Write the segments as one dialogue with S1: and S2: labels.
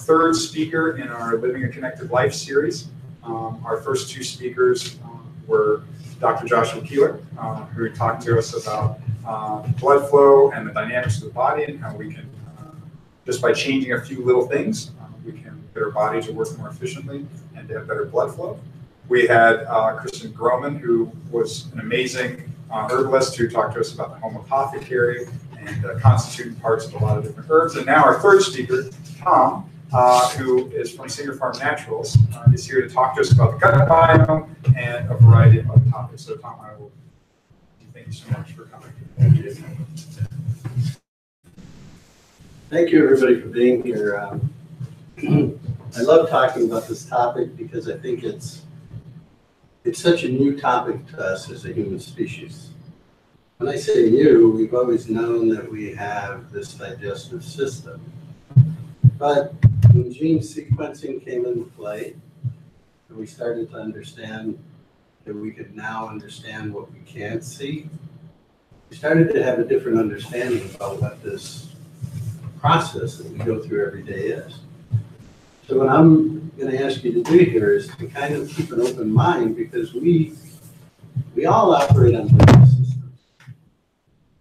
S1: third speaker in our Living a Connected Life series. Our first two speakers were Dr. Joshua Keeler, who talked to us about blood flow and the dynamics of the body and how we can, just by changing a few little things, we can get our body to work more efficiently and to have better blood flow. We had Kristen Groman, who was an amazing herbalist who talked to us about the home apothecary and constituting parts of a lot of different herbs. And now our third speaker, Tom, who is from Singer Farm Naturals, is here to talk to us about the gut biome and a variety of other topics. So Tom, I will thank you so much for coming.
S2: Thank you. Thank you, everybody, for being here. I love talking about this topic because I think it's such a new topic to us as a human species. When I say new, we've always known that we have this digestive system. But when gene sequencing came into play, and we started to understand that we could now understand what we can't see, we started to have a different understanding about what this process that we go through every day is. So what I'm going to ask you to do here is to kind of keep an open mind, because we all operate on belief systems.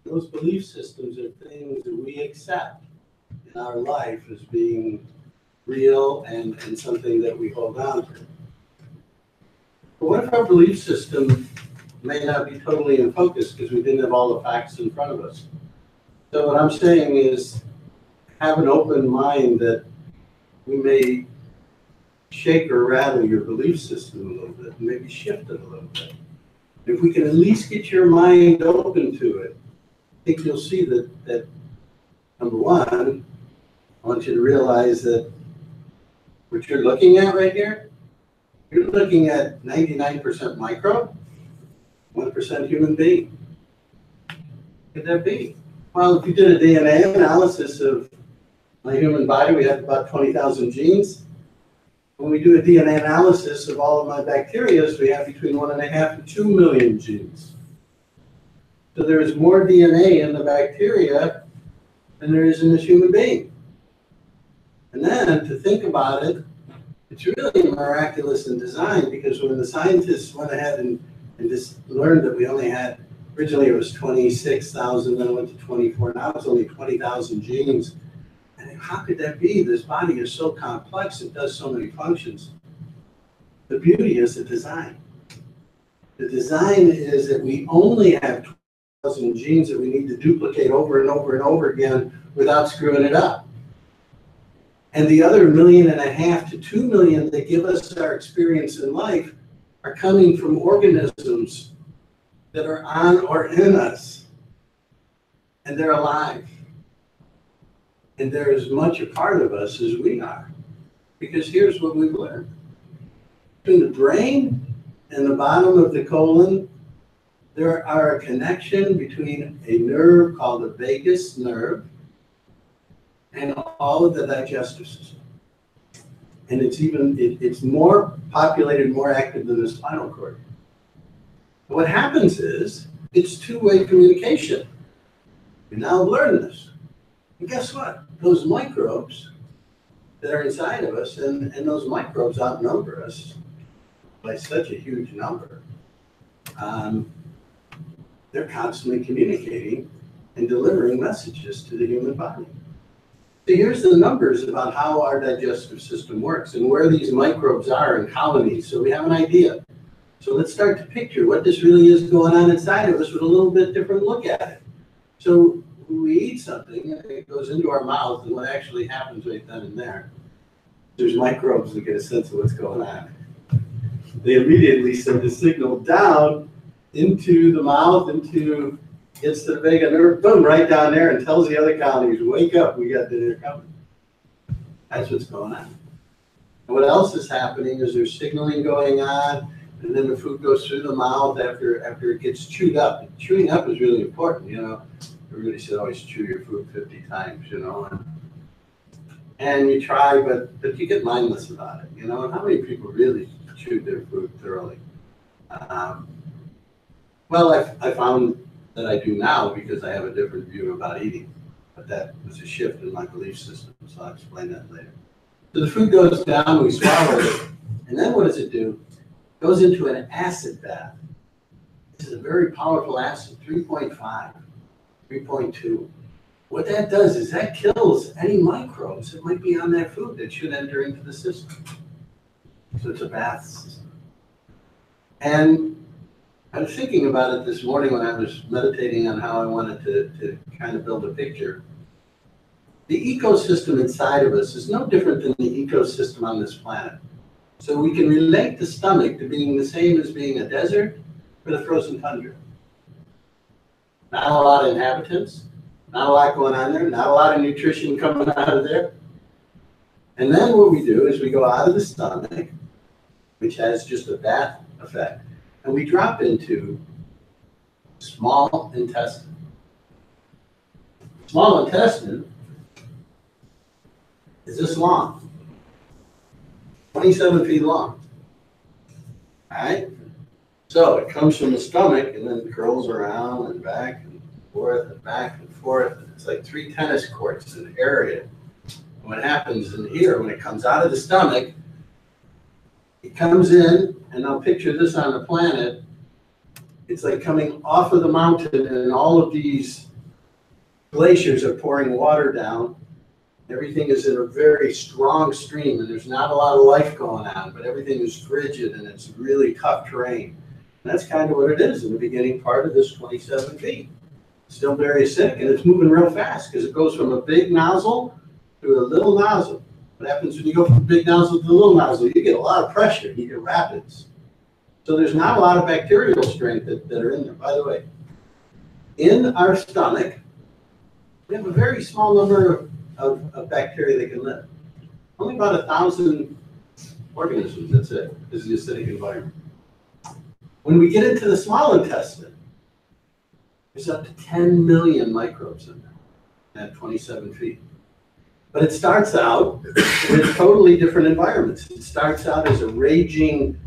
S2: Those belief systems are things that we accept in our life as being real and something that we hold on to. But what if our belief system may not be totally in focus because we didn't have all the facts in front of us? So what I'm saying is have an open mind that we may shake or rattle your belief system a little bit, maybe shift it a little bit. If we can at least get your mind open to it, I think you'll see that number one, I want you to realize that what you're looking at right here, you're looking at 99% microbe, 1% human being. What could that be? Well, if you did a DNA analysis of my human body, we have about 20,000 genes. When we do a DNA analysis of all of my bacteria, we have between 1.5 and 2 million genes. So there is more DNA in the bacteria than there is in this human being. And then to think about it, it's really miraculous in design, because when the scientists went ahead and just learned that we only had, originally it was 26,000, then it went to 24, now it's only 20,000 genes. And how could that be? This body is so complex, it does so many functions. The beauty is the design. The design is that we only have 20,000 genes that we need to duplicate over and over and over again without screwing it up. And the other 1.5 million to 2 million that give us our experience in life are coming from organisms that are on or in us. And they're alive. And they're as much a part of us as we are. Because here's what we've learned. Between the brain and the bottom of the colon, there are a connection between a nerve called the vagus nerve and all of the digestive system. And it's more populated, more active than the spinal cord. What happens is, it's two-way communication. We now learn this. And guess what? Those microbes that are inside of us, and those microbes outnumber us by such a huge number, they're constantly communicating and delivering messages to the human body. So here's the numbers about how our digestive system works and where these microbes are in colonies, so we have an idea. So let's start to picture what this really is going on inside of us with a little bit different look at it. So when we eat something, it goes into our mouth, and what actually happens right then and there, there's microbes that get a sense of what's going on. They immediately send a signal down into the mouth, gets to the vagus nerve, boom, right down there, and tells the other colonies, wake up, we got dinner coming. That's what's going on. And what else is happening is there's signaling going on, and then the food goes through the mouth after it gets chewed up. And chewing up is really important, you know. Everybody should always chew your food 50 times, you know. And you try, but you get mindless about it, you know. And how many people really chew their food thoroughly? Well, I found that I do now because I have a different view about eating. But that was a shift in my belief system, so I'll explain that later. So the food goes down, we swallow it, and then what does it do? It goes into an acid bath. This is a very powerful acid, 3.5, 3.2. What that does is that kills any microbes that might be on that food that should enter into the system. So it's a bath system. And I was thinking about it this morning when I was meditating on how I wanted to kind of build a picture. The ecosystem inside of us is no different than the ecosystem on this planet. So we can relate the stomach to being the same as being a desert or the frozen tundra. Not a lot of inhabitants, not a lot going on there, not a lot of nutrition coming out of there. And then what we do is we go out of the stomach, which has just a bath effect, and we drop into small intestine. Small intestine is this long, 27 feet long. All right? So it comes from the stomach and then curls around and back and forth and back and forth. It's like 3 tennis courts in the area. And what happens in here, when it comes out of the stomach, it comes in, and I'll picture this on the planet. It's like coming off of the mountain, and all of these glaciers are pouring water down. Everything is in a very strong stream, and there's not a lot of life going on, but everything is frigid, and it's really tough terrain. And that's kind of what it is in the beginning part of this 27 feet. Still very acidic, and it's moving real fast because it goes from a big nozzle to a little nozzle. What happens when you go from a big nozzle to a little nozzle? You get a lot of pressure, you get rapids. So there's not a lot of bacterial strength that are in there. By the way, in our stomach, we have a very small number of bacteria that can live. Only about 1,000 organisms, that's it, is the acidic environment. When we get into the small intestine, there's up to 10 million microbes in there at 27 feet. But it starts out with totally different environments. It starts out as a raging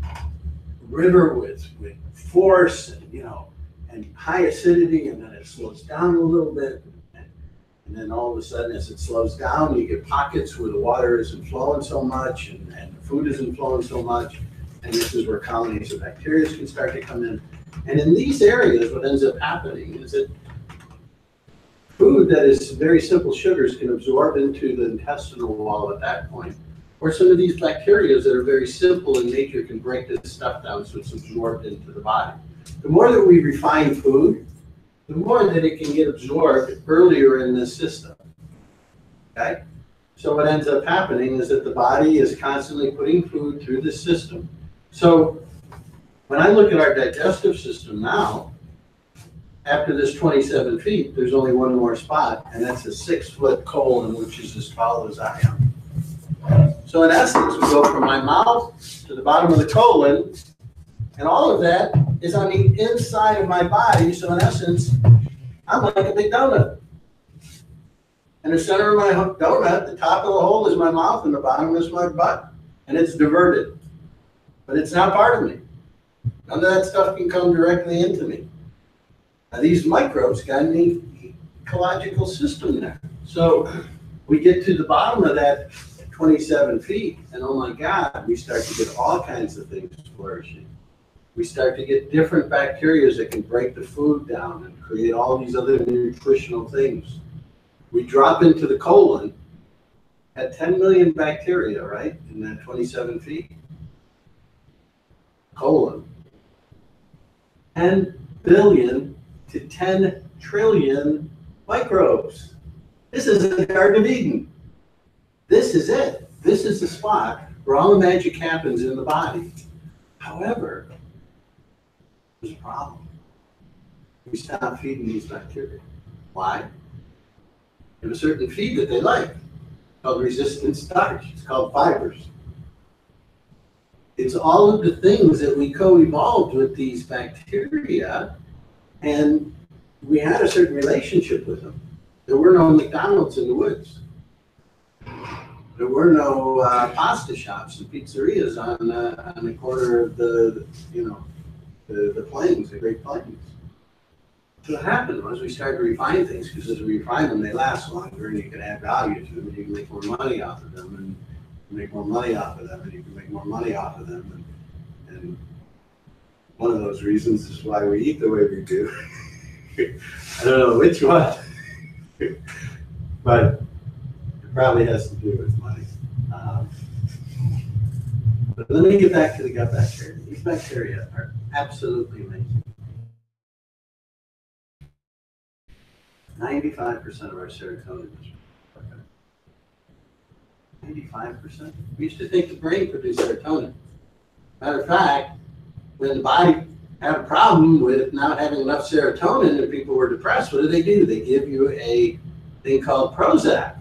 S2: river with force and high acidity, and then it slows down a little bit. And then all of a sudden, as it slows down, you get pockets where the water isn't flowing so much and the food isn't flowing so much. And this is where colonies of bacteria can start to come in. And in these areas, what ends up happening is that food that is very simple sugars can absorb into the intestinal wall at that point. Or some of these bacteria that are very simple in nature can break this stuff down so it's absorbed into the body. The more that we refine food, the more that it can get absorbed earlier in the system. Okay? So what ends up happening is that the body is constantly putting food through the system. So when I look at our digestive system now, after this 27 feet, there's only one more spot, and that's a 6-foot colon, which is as tall as I am. So in essence, we go from my mouth to the bottom of the colon, and all of that is on the inside of my body. So in essence, I'm like a big donut. And the center of my donut, the top of the hole is my mouth, and the bottom is my butt. And it's diverted. But it's not part of me. None of that stuff can come directly into me. Now, these microbes got an ecological system there. So we get to the bottom of that 27 feet, and oh my God, we start to get all kinds of things flourishing. We start to get different bacteria that can break the food down and create all these other nutritional things. We drop into the colon at 10 million bacteria, right, in that 27 feet. Colon. 10 billion to 10 trillion microbes. This is the Garden of Eden. This is it. This is the spot where all the magic happens in the body. However, there's a problem. We stop feeding these bacteria. Why? They have a certain feed that they like, called resistant starch. It's called fibers. It's all of the things that we co-evolved with these bacteria, and we had a certain relationship with them. There were no McDonald's in the woods. There were no pasta shops and pizzerias on the corner of the plains, the Great Plains. So what happened was we started to refine things, because as we refine them, they last longer, and you can add value to them, and you can make more money off of them. make more money off of them, and you can make more money off of them. And one of those reasons is why we eat the way we do. I don't know which one, but it probably has to do with money. But let me get back to the gut bacteria. These bacteria are absolutely amazing. 95% of our serotonin is 95%. We used to think the brain produced serotonin. Matter of fact, when the body had a problem with not having enough serotonin and people were depressed, what do? They give you a thing called Prozac,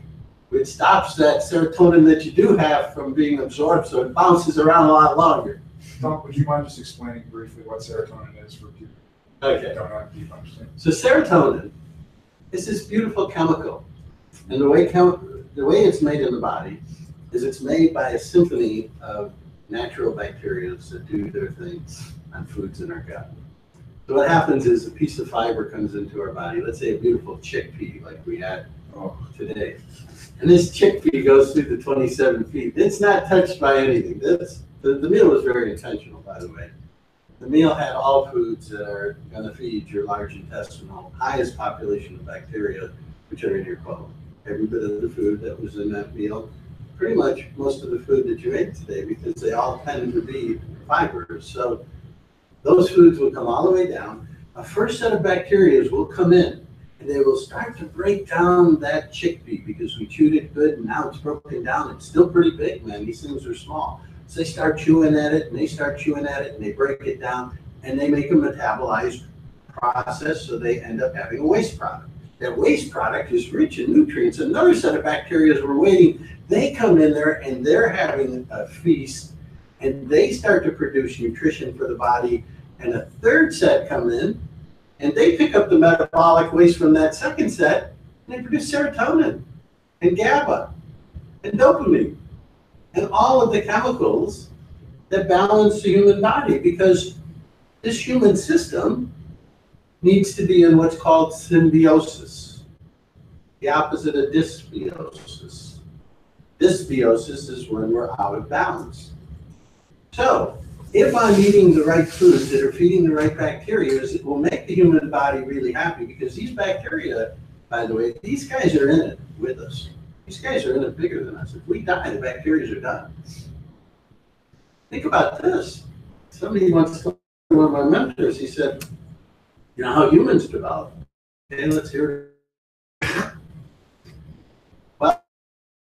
S2: which stops that serotonin that you do have from being absorbed, so it bounces around a lot longer.
S1: Tom, would you mind just explaining briefly what serotonin is for people
S2: Okay.
S1: who don't have deep understanding?
S2: So serotonin is this beautiful chemical, and the way it's made in the body is it's made by a symphony of natural bacteria that do their things on foods in our gut. So what happens is a piece of fiber comes into our body, let's say a beautiful chickpea like we had today. And this chickpea goes through the 27 feet. It's not touched by anything. The meal was very intentional, by the way. The meal had all foods that are going to feed your large intestinal, highest population of bacteria, which are in your colon. Every bit of the food that was in that meal, pretty much most of the food that you ate today, because they all tend to be fibers. So those foods will come all the way down. A first set of bacteria will come in, and they will start to break down that chickpea because we chewed it good, and now it's broken down. It's still pretty big, man. These things are small. So they start chewing at it, and they start chewing at it, and they break it down, and they make a metabolized process, so they end up having a waste product. That waste product is rich in nutrients. Another set of bacteria were waiting. They come in there, and they're having a feast, and they start to produce nutrition for the body. And a third set come in, and they pick up the metabolic waste from that second set, and they produce serotonin, and GABA, and dopamine, and all of the chemicals that balance the human body, because this human system needs to be in what's called symbiosis, the opposite of dysbiosis. Dysbiosis is when we're out of balance. So if I'm eating the right foods that are feeding the right bacteria, it will make the human body really happy, because these bacteria, by the way, these guys are in it with us. These guys are in it bigger than us. If we die, the bacteria are done. Think about this. Somebody once told one of my mentors, he said, you know how humans develop? Okay, let's hear it. Well,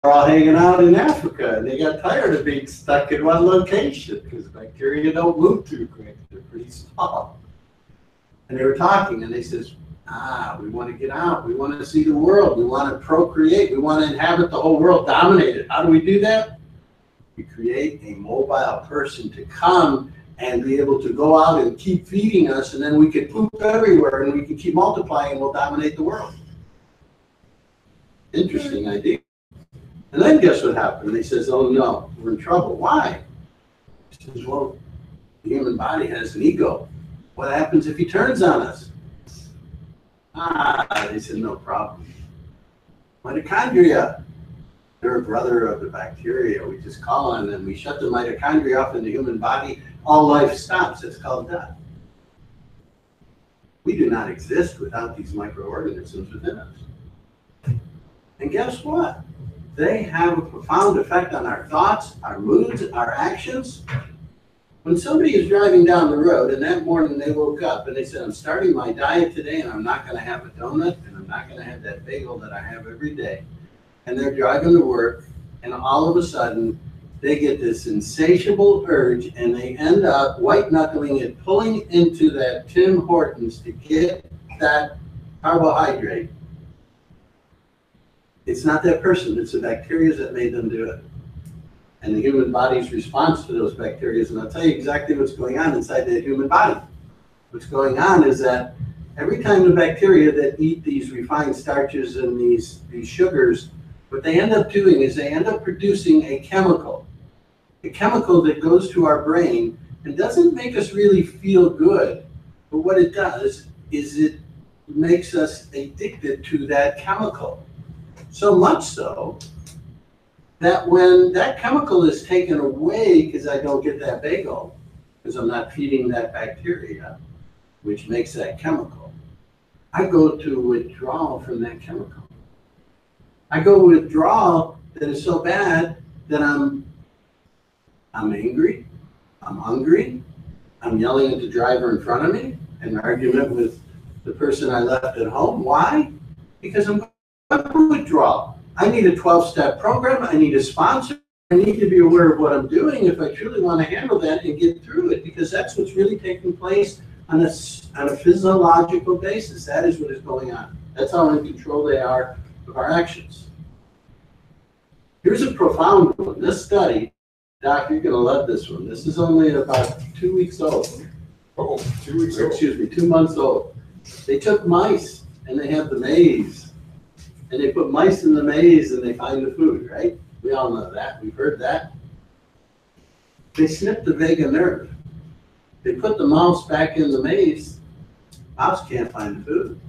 S2: they're all hanging out in Africa, and they got tired of being stuck in one location because bacteria don't move too quick. They're pretty small. And they were talking, and they says, we want to get out. We want to see the world. We want to procreate. We want to inhabit the whole world, dominate it. How do we do that? We create a mobile person to come and be able to go out and keep feeding us, and then we can poop everywhere, and we can keep multiplying, and we'll dominate the world. Interesting idea. And then guess what happened? He says, oh no, we're in trouble. Why? He says, well, the human body has an ego. What happens if he turns on us? They said, no problem. Mitochondria, they're a brother of the bacteria. We just call on them. We shut the mitochondria off in the human body. All life stops. It's called death. We do not exist without these microorganisms within us. And guess what? They have a profound effect on our thoughts, our moods, our actions. When somebody is driving down the road, and that morning they woke up and they said, I'm starting my diet today, and I'm not going to have a donut, and I'm not going to have that bagel that I have every day. And they're driving to work, and all of a sudden, they get this insatiable urge, and they end up white-knuckling it, pulling into that Tim Hortons to get that carbohydrate. It's not that person, it's the bacteria that made them do it. And the human body's response to those bacteria, and I'll tell you exactly what's going on inside the human body. What's going on is that every time the bacteria that eat these refined starches and these sugars, what they end up doing is they end up producing a chemical that goes to our brain and doesn't make us really feel good. But what it does is it makes us addicted to that chemical. So much so that when that chemical is taken away because I don't get that bagel, because I'm not feeding that bacteria, which makes that chemical, I go to withdrawal from that chemical. I go withdrawal that is so bad that I'm angry, I'm hungry, I'm yelling at the driver in front of me, an argument with the person I left at home. Why? Because I'm going to withdrawal. I need a 12-step program. I need a sponsor. I need to be aware of what I'm doing if I truly want to handle that and get through it, because that's what's really taking place on a physiological basis. That is what is going on. That's how in control they are of our actions. Here's a profound one. This study, Doc, you're going to love this one. This is only about 2 weeks old.
S1: Oh, 2 weeks old.
S2: Excuse me, 2 months old. They took mice and they have the maze. And they put mice in the maze and they find the food, right? We all know that. We've heard that. They snipped the vagus nerve. They put the mouse back in the maze. Mouse can't find the food.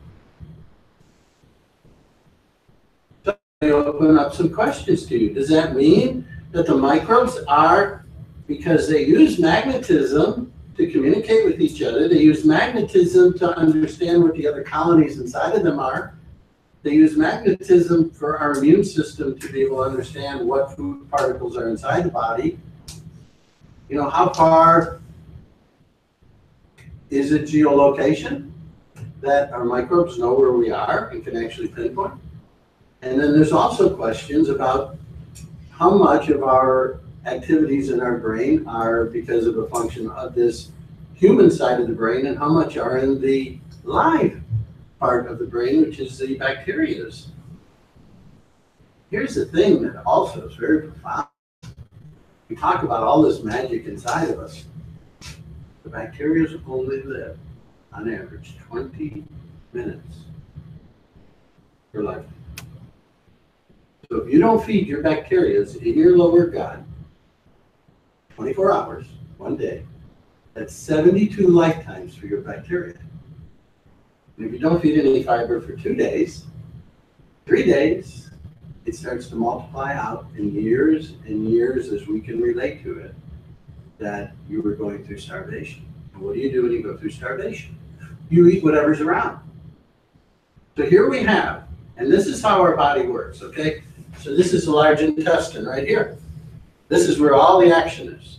S2: So they open up some questions to you. Does that mean that the microbes are, because they use magnetism to communicate with each other, they use magnetism to understand what the other colonies inside of them are, they use magnetism for our immune system to be able to understand what food particles are inside the body. You know, how far is it geolocation that our microbes know where we are and can actually pinpoint? And then there's also questions about how much of our activities in our brain are because of a function of this human side of the brain and how much are in the live part of the brain, which is the bacterias. Here's the thing that also is very profound. We talk about all this magic inside of us. The bacteria only live, on average, 20 minutes per life. So if you don't feed your bacteria in your lower gut 24 hours, 1 day, that's 72 lifetimes for your bacteria. And if you don't feed any fiber for 2 days, 3 days, it starts to multiply out in years and years as we can relate to it, that you were going through starvation. And what do you do when you go through starvation? You eat whatever's around. So here we have, and this is how our body works, okay? So this is the large intestine right here. This is where all the action is.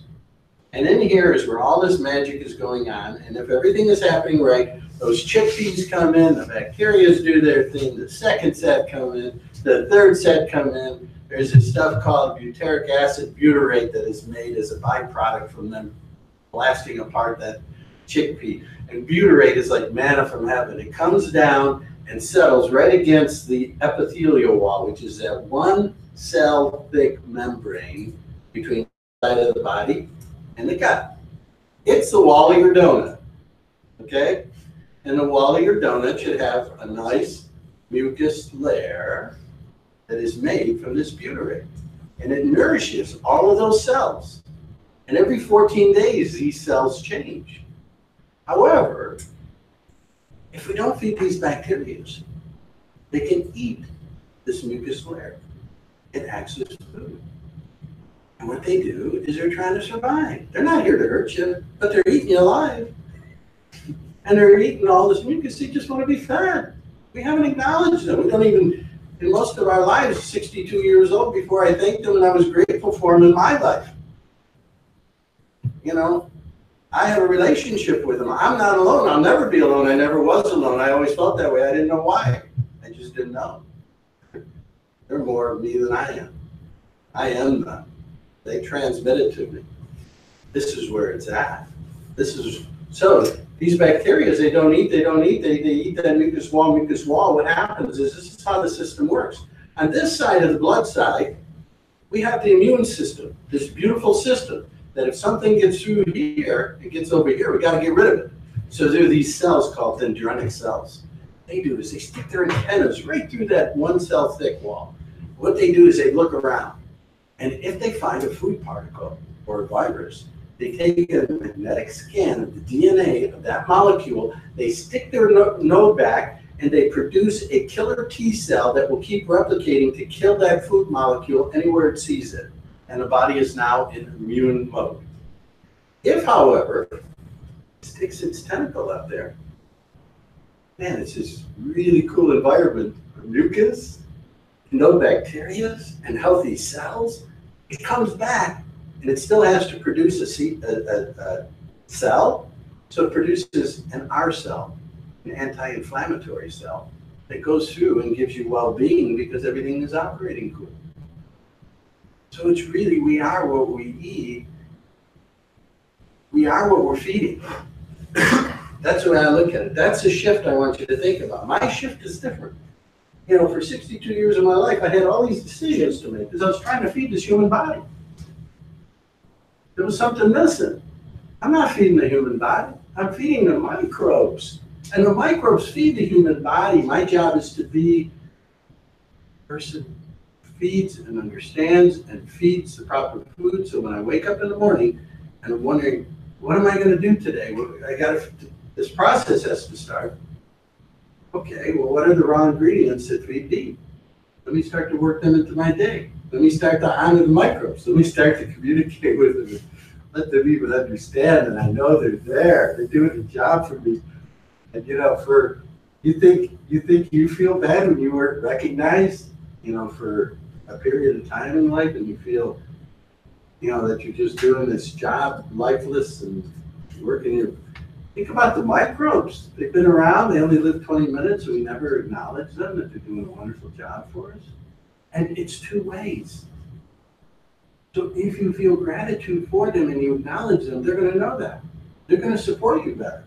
S2: And in here is where all this magic is going on. And if everything is happening right, those chickpeas come in, the bacteria do their thing, the second set come in, the third set come in. There's this stuff called butyric acid butyrate that is made as a byproduct from them blasting apart that chickpea. And butyrate is like manna from heaven. It comes down and settles right against the epithelial wall, which is that 1 cell thick membrane between the side of the body and the gut. It's the wall of your donut, okay? And the wall of your donut should have a nice mucus layer that is made from this butyrate. And it nourishes all of those cells. And every 14 days, these cells change. However, if we don't feed these bacteria, they can eat this mucus layer. It acts as food. And what they do is they're trying to survive. They're not here to hurt you, but they're eating you alive. And they're eating all this mucus. They just want to be fed. We haven't acknowledged them. We don't even, in most of our lives, 62 years old before I thanked them and I was grateful for them in my life. You know, I have a relationship with them. I'm not alone. I'll never be alone. I never was alone. I always felt that way. I didn't know why. I just didn't know. They're more of me than I am. I am them. They transmit it to me. This is where it's at. This is, so these bacteria, they eat that mucus wall. What happens is this is how the system works. On this side of the blood side, we have the immune system, this beautiful system that if something gets through here, it gets over here, we got to get rid of it. So there are these cells called dendritic cells. What they do is they stick their antennas right through that 1 cell thick wall. What they do is they look around. And if they find a food particle or a virus, they take a magnetic scan of the DNA of that molecule, they stick their node back, and they produce a killer T cell that will keep replicating to kill that food molecule anywhere it sees it. And the body is now in immune mode. If, however, it sticks its tentacle up there, man, it's this really cool environment for mucus, no bacteria, and healthy cells. It comes back, and it still has to produce a cell, so it produces an R cell, an anti-inflammatory cell, that goes through and gives you well-being because everything is operating cool. So it's really, we are what we eat. We are what we're feeding. That's the way I look at it. That's the shift I want you to think about. My shift is different. You know, for 62 years of my life, I had all these decisions to make because I was trying to feed this human body. There was something missing. I'm not feeding the human body. I'm feeding the microbes. And the microbes feed the human body. My job is to be a person who feeds and understands and feeds the proper food. So when I wake up in the morning and I'm wondering, what am I going to do today? This process has to start. Okay, well, what are the raw ingredients that feed me? Let me start to work them into my day. Let me start to honor the microbes. Let me start to communicate with them. Let them even understand that I know they're there. They're doing a job for me. And you know, you think you feel bad when you weren't recognized, you know, for a period of time in life, and you feel, you know, that you're just doing this job lifeless and working your. Think about the microbes. They've been around. They only live 20 minutes, and we never acknowledge them that they're doing a wonderful job for us. And it's two ways. So if you feel gratitude for them and you acknowledge them, they're going to know that. They're going to support you better.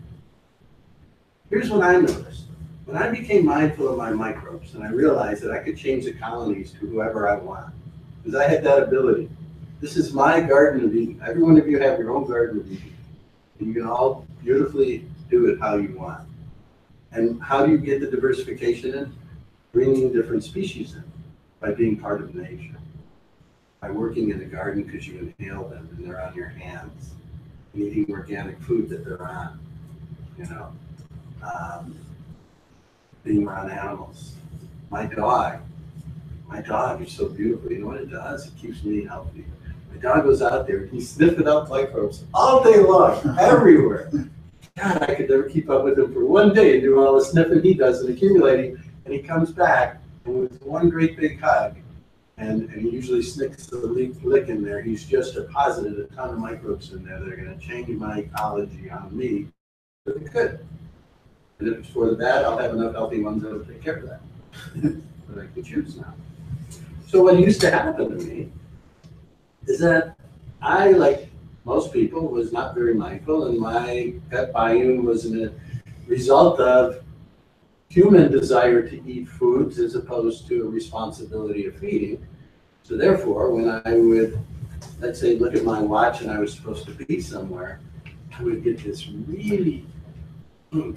S2: Here's what I noticed. When I became mindful of my microbes and I realized that I could change the colonies to whoever I want, because I had that ability. This is my Garden of Eden. Every one of you have your own Garden of Eden. And you can all beautifully do it how you want. And how do you get the diversification in? Bringing different species in by being part of nature. By working in a garden because you inhale them and they're on your hands. And eating organic food that they're on. You know. Being around animals. My dog is so beautiful. You know what it does? It keeps me healthy. My dog goes out there and he's sniffing out microbes all day long, everywhere. God, I could never keep up with him for one day and do all the sniffing he does and accumulating. And he comes back and with one great big hug, and he usually snicks the lick in there. He's just deposited a ton of microbes in there that are going to change my ecology on me for the good. And if it's for the bad, I'll have enough healthy ones that will take care of that. But I can choose now. So what used to happen to me is that I, like most people, was not very mindful, and my gut biome was a result of human desire to eat foods as opposed to a responsibility of feeding. So therefore, when I would, let's say, look at my watch and I was supposed to be somewhere, I would get this really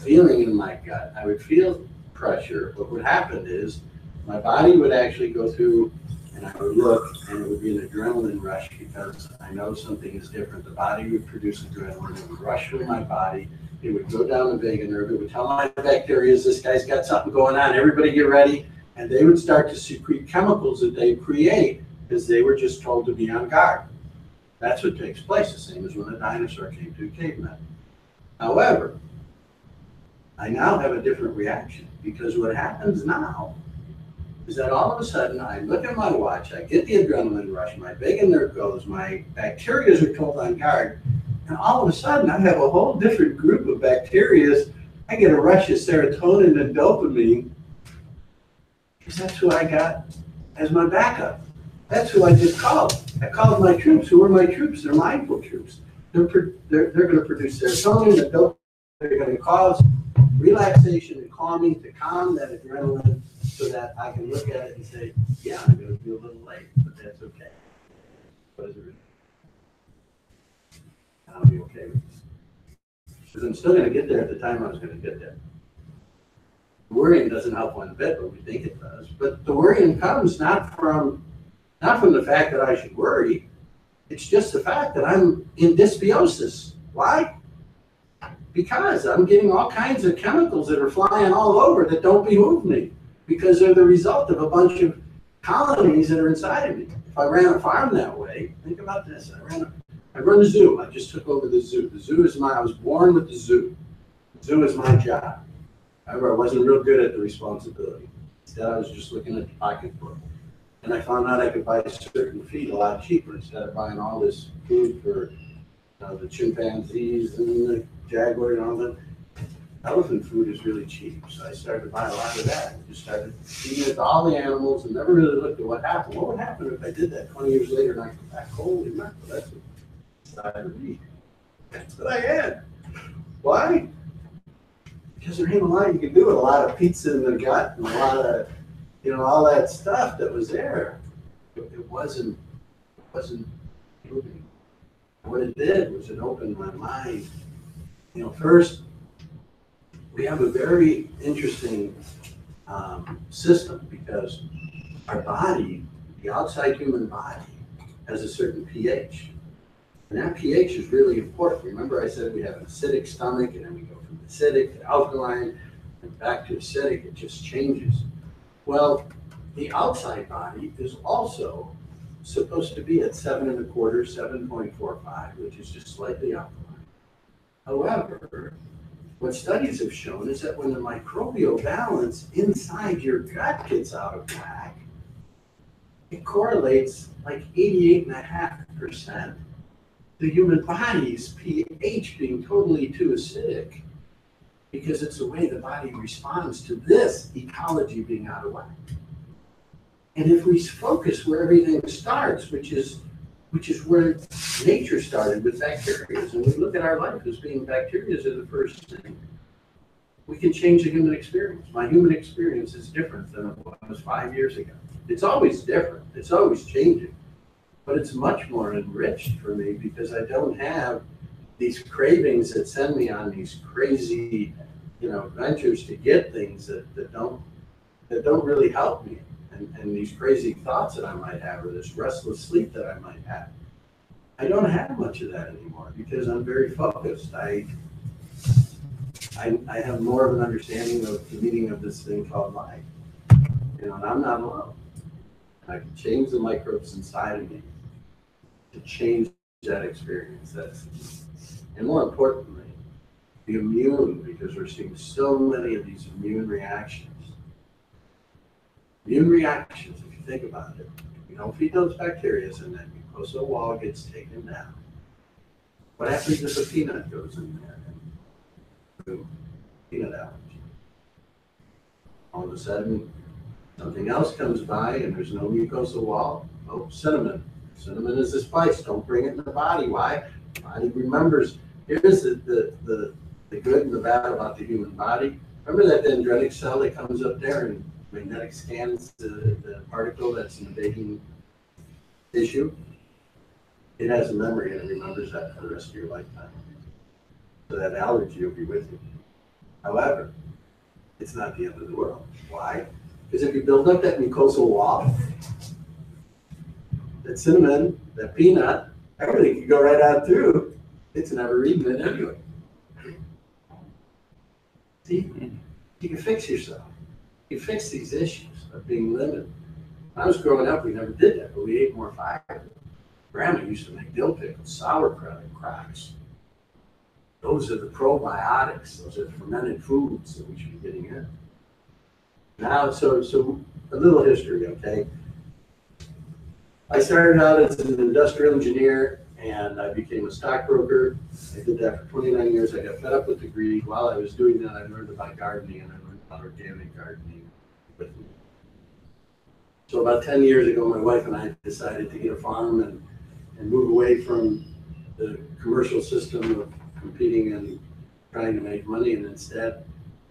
S2: feeling in my gut. I would feel pressure. What would happen is my body would actually go through and I would look and it would be an adrenaline rush because I know something is different. The body would produce adrenaline. It would rush through my body. It would go down the vagus nerve. It would tell my bacteria, this guy's got something going on. Everybody get ready. And they would start to secrete chemicals that they create because they were just told to be on guard. That's what takes place, the same as when a dinosaur came to a caveman. However, I now have a different reaction because what happens now is that all of a sudden I look at my watch, I get the adrenaline rush, my vagus nerve goes, my bacteria are told on guard, and all of a sudden I have a whole different group of bacteria. I get a rush of serotonin and dopamine because that's who I got as my backup. That's who I just called. I called my troops. Who are my troops? They're mindful troops. They're going to produce serotonin and dopamine. They're going to cause relaxation and calming to calm that adrenaline so that I can look at it and say, yeah, I'm going to be a little late, but that's okay. What is it? I'll be okay with this. Because I'm still going to get there at the time I was going to get there. Worrying doesn't help one bit, but we think it does. But the worrying comes not from the fact that I should worry. It's just the fact that I'm in dysbiosis. Why? Because I'm getting all kinds of chemicals that are flying all over that don't behoove me, because they're the result of a bunch of colonies that are inside of me. If I ran a farm that way, think about this. I run a zoo. I just took over the zoo. The zoo is I was born with the zoo. The zoo is my job. However, I wasn't real good at the responsibility. Instead, I was just looking at the pocketbook. And I found out I could buy certain feed a lot cheaper instead of buying all this food for the chimpanzees and the jaguar and all that. Elephant food is really cheap, so I started to buy a lot of that. And just started feeding it to all the animals and never really looked at what happened. What would happen if I did that 20 years later and I come back? Holy mackerel, that's what I read. That's what I had. Why? Because there ain't a lot you can do with a lot of pizza in the gut and a lot of, all that stuff that was there. It wasn't moving. What it did was it opened my mind. First, we have a very interesting system because our body, the outside human body, has a certain pH. And that pH is really important. Remember I said we have an acidic stomach and then we go from acidic to alkaline and back to acidic, it just changes. Well, the outside body is also supposed to be at 7.25, 7.45, which is just slightly alkaline. However, what studies have shown is that when the microbial balance inside your gut gets out of whack, it correlates like 88.5%. The human body's pH being totally too acidic, because it's the way the body responds to this ecology being out of whack. And if we focus where everything starts, which is where nature started with bacteria, and we look at our life as being bacteria are the first thing, we can change the human experience. My human experience is different than it was 5 years ago. It's always different. It's always changing. But it's much more enriched for me because I don't have these cravings that send me on these crazy, ventures to get things that don't really help me. And these crazy thoughts that I might have, or this restless sleep that I might have. I don't have much of that anymore because I'm very focused. I have more of an understanding of the meaning of this thing called life. And I'm not alone. I can change the microbes inside of me to change that experience. And more importantly, the immune, because we're seeing so many of these immune reactions. Immune reactions, if you think about it, we don't feed those bacteria and that mucosal wall gets taken down. What happens if a peanut goes in there? Boom, peanut allergy. All of a sudden, something else comes by and there's no mucosal wall. Oh, cinnamon. Cinnamon is a spice. Don't bring it in the body. Why? The body remembers. Here's the good and the bad about the human body. Remember that dendritic cell that comes up there and magnetic scans the particle that's in the baking tissue? It has a memory and it remembers that for the rest of your lifetime. So that allergy will be with you. However, it's not the end of the world. Why? Because if you build up that mucosal wall, that cinnamon, that peanut, everything can go right out through. It's never eaten it anyway. See, you can fix yourself. You fix these issues of being limited. When I was growing up, we never did that, but we ate more fiber. Grandma used to make dill pickles, sauerkraut, and cracks. Those are the probiotics. Those are fermented foods that we should be getting in. Now, so a little history, okay? I started out as an industrial engineer and I became a stockbroker. I did that for 29 years. I got fed up with the greed. While I was doing that, I learned about gardening and I learned about organic gardening. So about 10 years ago, my wife and I decided to get a farm and move away from the commercial system of competing and trying to make money, and instead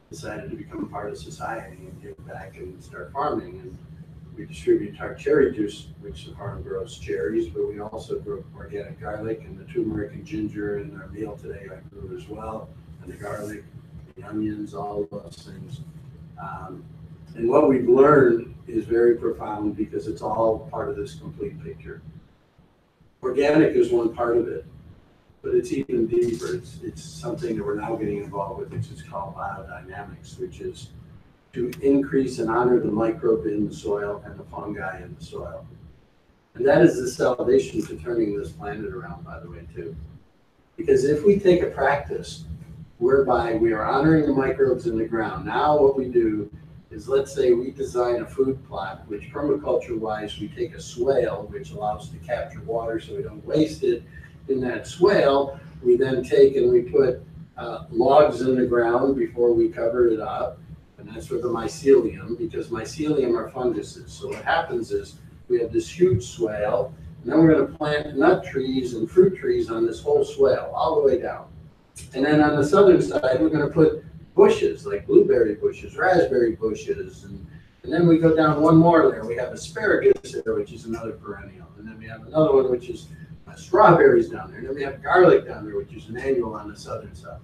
S2: decided to become part of society and give back and start farming. And we distribute our cherry juice, which the farm grows cherries, but we also grow organic garlic and the turmeric and ginger in our meal today I grew as well, and the garlic, the onions, all of those things. And what we've learned is very profound because it's all part of this complete picture. Organic is one part of it, but it's even deeper. It's something that we're now getting involved with, which is called biodynamics, which is to increase and honor the microbe in the soil and the fungi in the soil. And that is the salvation to turning this planet around, by the way, too. Because if we take a practice whereby we are honoring the microbes in the ground, now what we do is, let's say we design a food plot, which permaculture-wise, we take a swale, which allows us to capture water so we don't waste it. In that swale, we then take and we put logs in the ground before we cover it up. And that's for the mycelium, because mycelium are funguses. So what happens is we have this huge swale, and then we're going to plant nut trees and fruit trees on this whole swale, all the way down. And then on the southern side, we're going to put bushes, like blueberry bushes, raspberry bushes, and then we go down one more layer. We have asparagus there, which is another perennial. And then we have another one, which is strawberries down there. And then we have garlic down there, which is an annual on the southern side.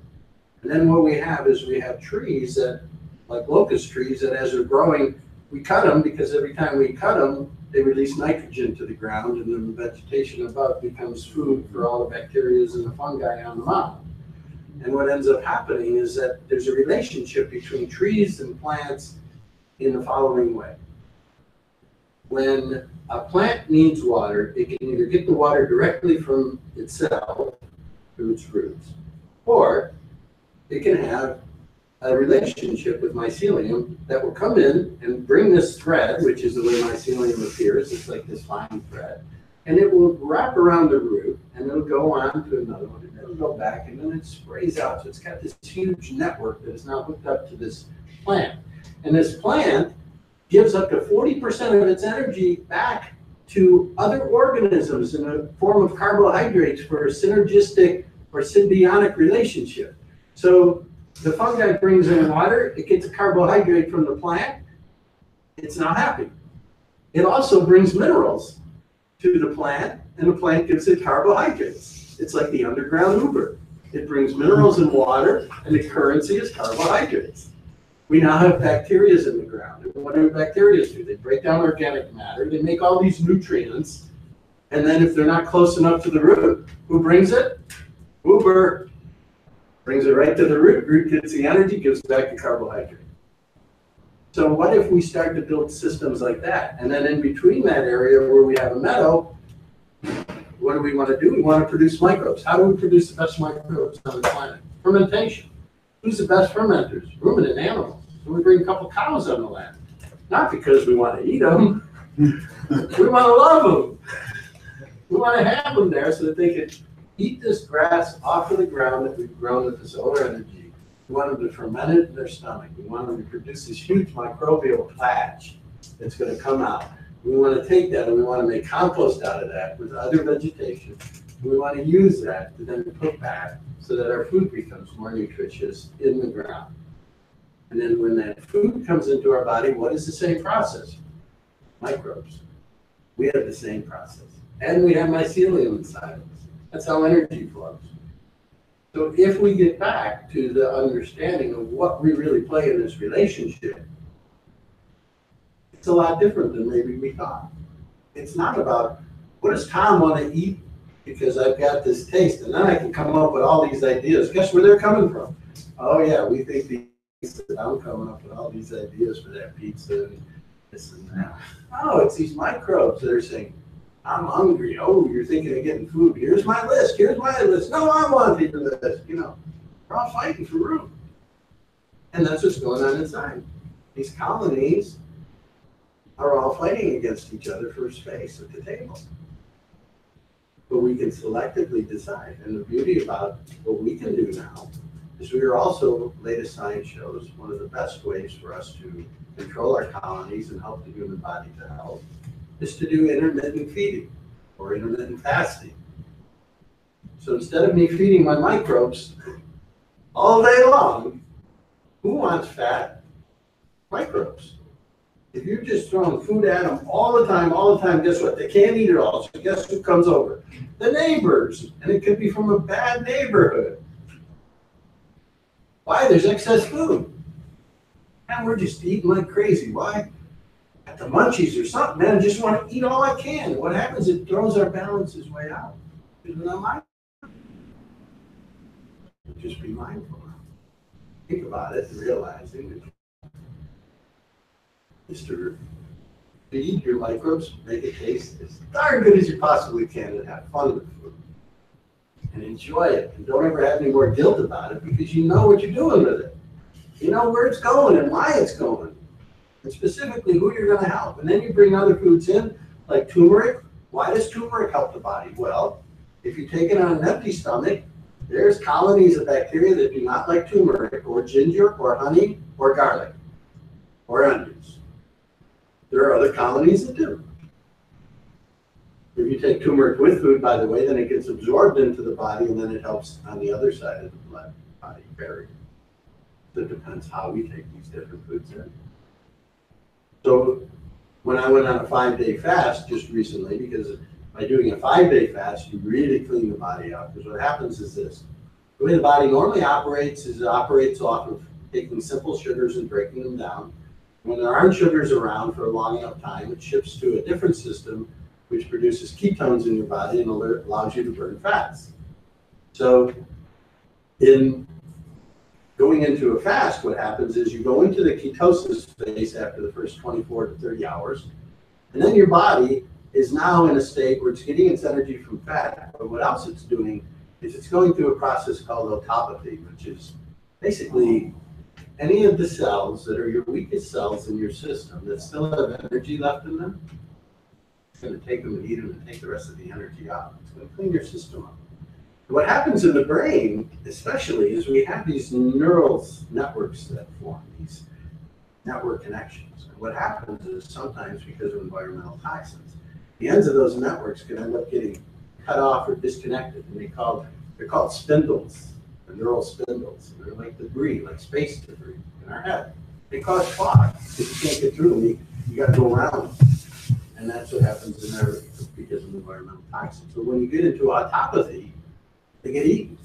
S2: And then what we have is we have trees that, like locust trees, that as they're growing, we cut them, because every time we cut them, they release nitrogen to the ground, and then the vegetation above becomes food for all the bacteria and the fungi on the mound. And what ends up happening is that there's a relationship between trees and plants in the following way. When a plant needs water, it can either get the water directly from itself through its roots, or it can have a relationship with mycelium that will come in and bring this thread, which is the way mycelium appears. It's like this fine thread, and it will wrap around the root, and it'll go on to another one, and it'll go back, and then it sprays out. So it's got this huge network that is now hooked up to this plant. And this plant gives up to 40% of its energy back to other organisms in the form of carbohydrates for a synergistic or symbiotic relationship. So the fungi brings in water, it gets a carbohydrate from the plant, it's now happy. It also brings minerals to the plant, and the plant gives it carbohydrates. It's like the underground Uber. It brings minerals and water, and the currency is carbohydrates. We now have bacteria in the ground. And what do bacteria do? They break down organic matter, they make all these nutrients, and then if they're not close enough to the root, who brings it? Uber. Brings it right to the root. Root gets the energy, gives back the carbohydrate. So what if we start to build systems like that? And then in between that area where we have a meadow, what do we want to do? We want to produce microbes. How do we produce the best microbes on the planet? Fermentation. Who's the best fermenters? Ruminant animals. So we bring a couple cows on the land. Not because we want to eat them. We want to love them. We want to have them there so that they can eat this grass off of the ground that we've grown with the solar energy. We want them to ferment it in their stomach. We want them to produce this huge microbial patch that's going to come out. We want to take that and we want to make compost out of that with other vegetation. We want to use that to then put back so that our food becomes more nutritious in the ground. And then when that food comes into our body, what is the same process? Microbes. We have the same process. And we have mycelium inside of us. That's how energy flows. So if we get back to the understanding of what we really play in this relationship, it's a lot different than maybe we thought. It's not about, what does Tom want to eat because I've got this taste, and then I can come up with all these ideas. Guess where they're coming from? Oh yeah, we think that I'm coming up with all these ideas for that pizza and this and that. Oh, it's these microbes that are saying, I'm hungry. Oh, you're thinking of getting food. Here's my list. Here's my list. No, I want your list. You know, we're all fighting for room. And that's what's going on inside. These colonies are all fighting against each other for space at the table. But we can selectively decide. And the beauty about what we can do now is we are also, latest science shows, one of the best ways for us to control our colonies and help the human body to health is to do intermittent feeding or intermittent fasting. So instead of me feeding my microbes all day long, who wants fat? Microbes. If you're just throwing food at them all the time, guess what? They can't eat it all. So guess who comes over? The neighbors. And it could be from a bad neighborhood. Why? There's excess food. And we're just eating like crazy. Why? At the munchies or something, man, I just want to eat all I can. What happens? It throws our balances way out. Just be mindful. Think about it and realizing is to feed your microbes, make it taste as darn good as you possibly can, and have fun with food. And enjoy it. And don't ever have any more guilt about it, because you know what you're doing with it. You know where it's going and why it's going. And specifically who you're going to help. And then you bring other foods in, like turmeric. Why does turmeric help the body? Well, if you take it on an empty stomach, there's colonies of bacteria that do not like turmeric, or ginger, or honey, or garlic, or onions. There are other colonies that do. If you take turmeric with food, by the way, then it gets absorbed into the body, and then it helps on the other side of the body barrier. So it depends how we take these different foods in. So when I went on a 5-day fast just recently, because by doing a 5-day fast, you really clean the body out. Because what happens is this. The way the body normally operates is it operates off of taking simple sugars and breaking them down. When there aren't sugars around for a long enough time, it shifts to a different system which produces ketones in your body and allows you to burn fats. So in going into a fast, what happens is you go into the ketosis phase after the first 24 to 30 hours, and then your body is now in a state where it's getting its energy from fat. But what else it's doing is it's going through a process called autophagy, which is basically any of the cells that are your weakest cells in your system that still have energy left in them. It's going to take them and eat them and take the rest of the energy out. It's going to clean your system up. What happens in the brain, especially, is we have these neural networks that form, these network connections. And what happens is sometimes, because of environmental toxins, the ends of those networks can end up getting cut off or disconnected, and they're called spindles, the neural spindles. They're like debris, like space debris in our head. They cause fog because you can't get through them. You got to go around them. And that's what happens in there because of environmental toxins. So when you get into autophagy, they get eaten.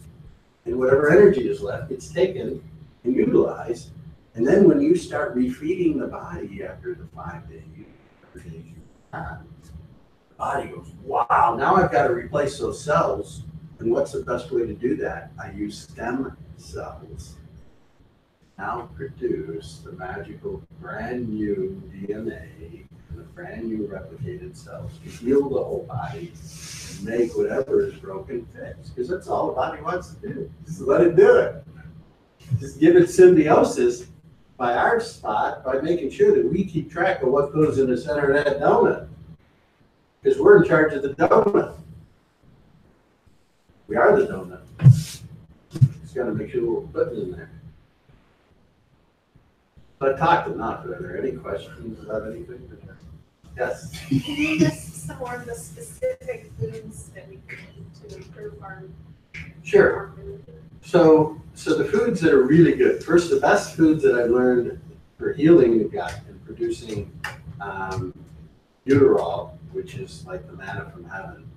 S2: And whatever energy is left gets taken and utilized. And then when you start refeeding the body after the 5 days, the body goes, wow, now I've got to replace those cells. And what's the best way to do that? I use stem cells. Now produce the magical brand new DNA and the brand new replicated cells to heal the whole body and make whatever is broken fix. Because that's all the body wants to do. Just let it do it. Just give it symbiosis by our spot by making sure that we keep track of what goes in the center of that donut. Because we're in charge of the donut. We are the donut. Just got to make sure we're putting in there. So I talked enough. Are there any questions about anything? Yes?
S3: Can you list some more of the specific foods that we can eat to improve our?
S2: Sure. So the foods that are really good. First, the best foods that I've learned for healing the gut and producing butyrol, which is like the manna from heaven,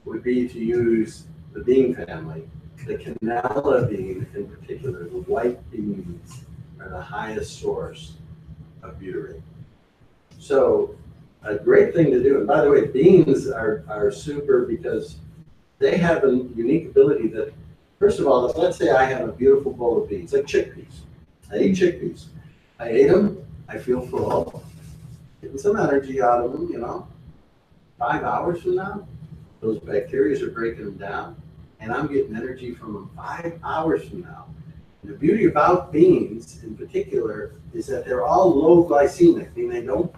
S2: would be to use the bean family. The cannella bean in particular, the white beans, are the highest source of butyrate. So a great thing to do, and by the way, beans are super because they have a unique ability that, first of all, let's say I have a beautiful bowl of beans, like chickpeas. I eat chickpeas. I ate them, I feel full, getting some energy out of them, 5 hours from now, those bacteria are breaking them down, and I'm getting energy from them 5 hours from now. And the beauty about beans in particular is that they're all low glycemic, meaning they don't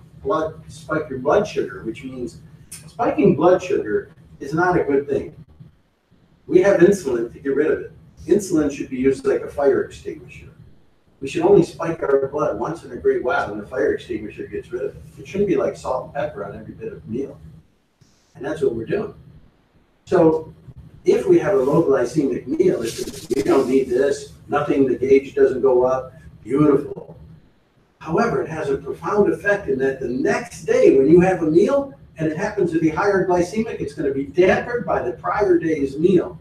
S2: spike your blood sugar, which means spiking blood sugar is not a good thing. We have insulin to get rid of it. Insulin should be used like a fire extinguisher. We should only spike our blood once in a great while when the fire extinguisher gets rid of it. It shouldn't be like salt and pepper on every bit of meal. And that's what we're doing. So if we have a low glycemic meal, we don't need this, nothing, the gauge doesn't go up, beautiful. However, it has a profound effect in that the next day when you have a meal and it happens to be higher glycemic, it's going to be dampened by the prior day's meal.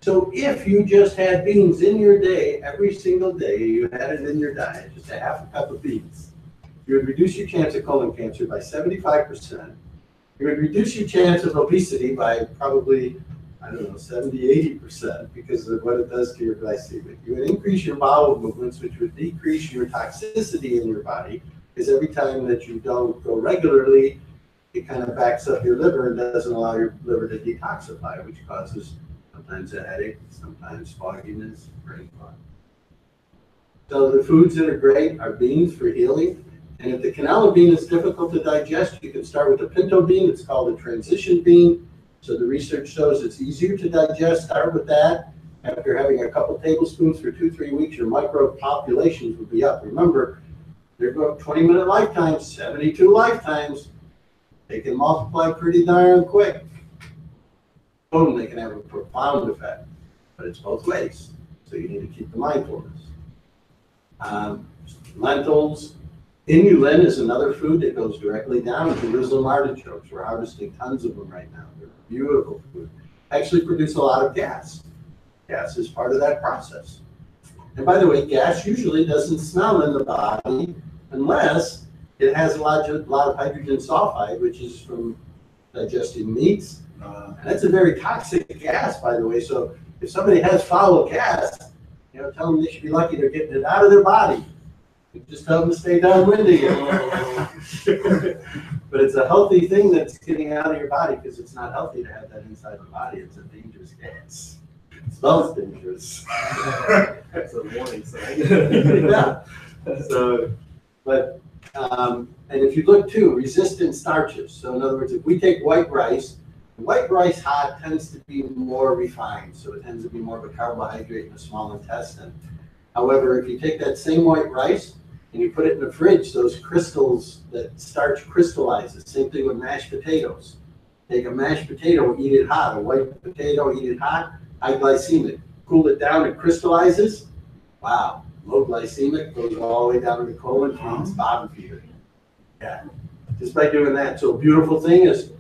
S2: So if you just had beans in your day, every single day, you had it in your diet, just a half a cup of beans, you would reduce your chance of colon cancer by 75%. You would reduce your chance of obesity by probably, I don't know, 70, 80% because of what it does to your glycemic. You would increase your bowel movements, which would decrease your toxicity in your body, because every time that you don't go regularly, it kind of backs up your liver and doesn't allow your liver to detoxify, which causes sometimes a headache, sometimes fogginess, brain fog. So the foods that are great are beans for healing. And if the canola bean is difficult to digest, you can start with the pinto bean. It's called a transition bean. So the research shows it's easier to digest. Start with that. After having a couple tablespoons for 2-3 weeks, your microbe populations will be up. Remember, they're going 20-minute lifetimes, 72 lifetimes. They can multiply pretty darn quick. Boom, they can have a profound effect. But it's both ways. So you need to keep the mindfulness. Lentils. Inulin is another food that goes directly down. Jerusalem artichokes. We're harvesting tons of them right now. They're beautiful food. Actually produce a lot of gas. Gas is part of that process. And by the way, gas usually doesn't smell in the body unless it has a lot of hydrogen sulfide, which is from digesting meats. And that's a very toxic gas, by the way. So if somebody has foul gas, tell them they should be lucky they're getting it out of their body. Just tell them to stay downwind again. But it's a healthy thing that's getting out of your body because it's not healthy to have that inside the body. It's a dangerous gas. It smells dangerous.
S4: That's a warning sign.
S2: Yeah. So, but, and if you look too, resistant starches. So in other words, if we take white rice hot tends to be more refined. So it tends to be more of a carbohydrate in the small intestine. However, if you take that same white rice and you put it in the fridge, those crystals, that starch crystallizes. Same thing with mashed potatoes. Take a mashed potato, eat it hot. A white potato, eat it hot, high glycemic. Cool it down, it crystallizes. Wow, low glycemic, goes all the way down to the colon, feeds bottom feeder. Yeah, just by doing that. So a beautiful thing is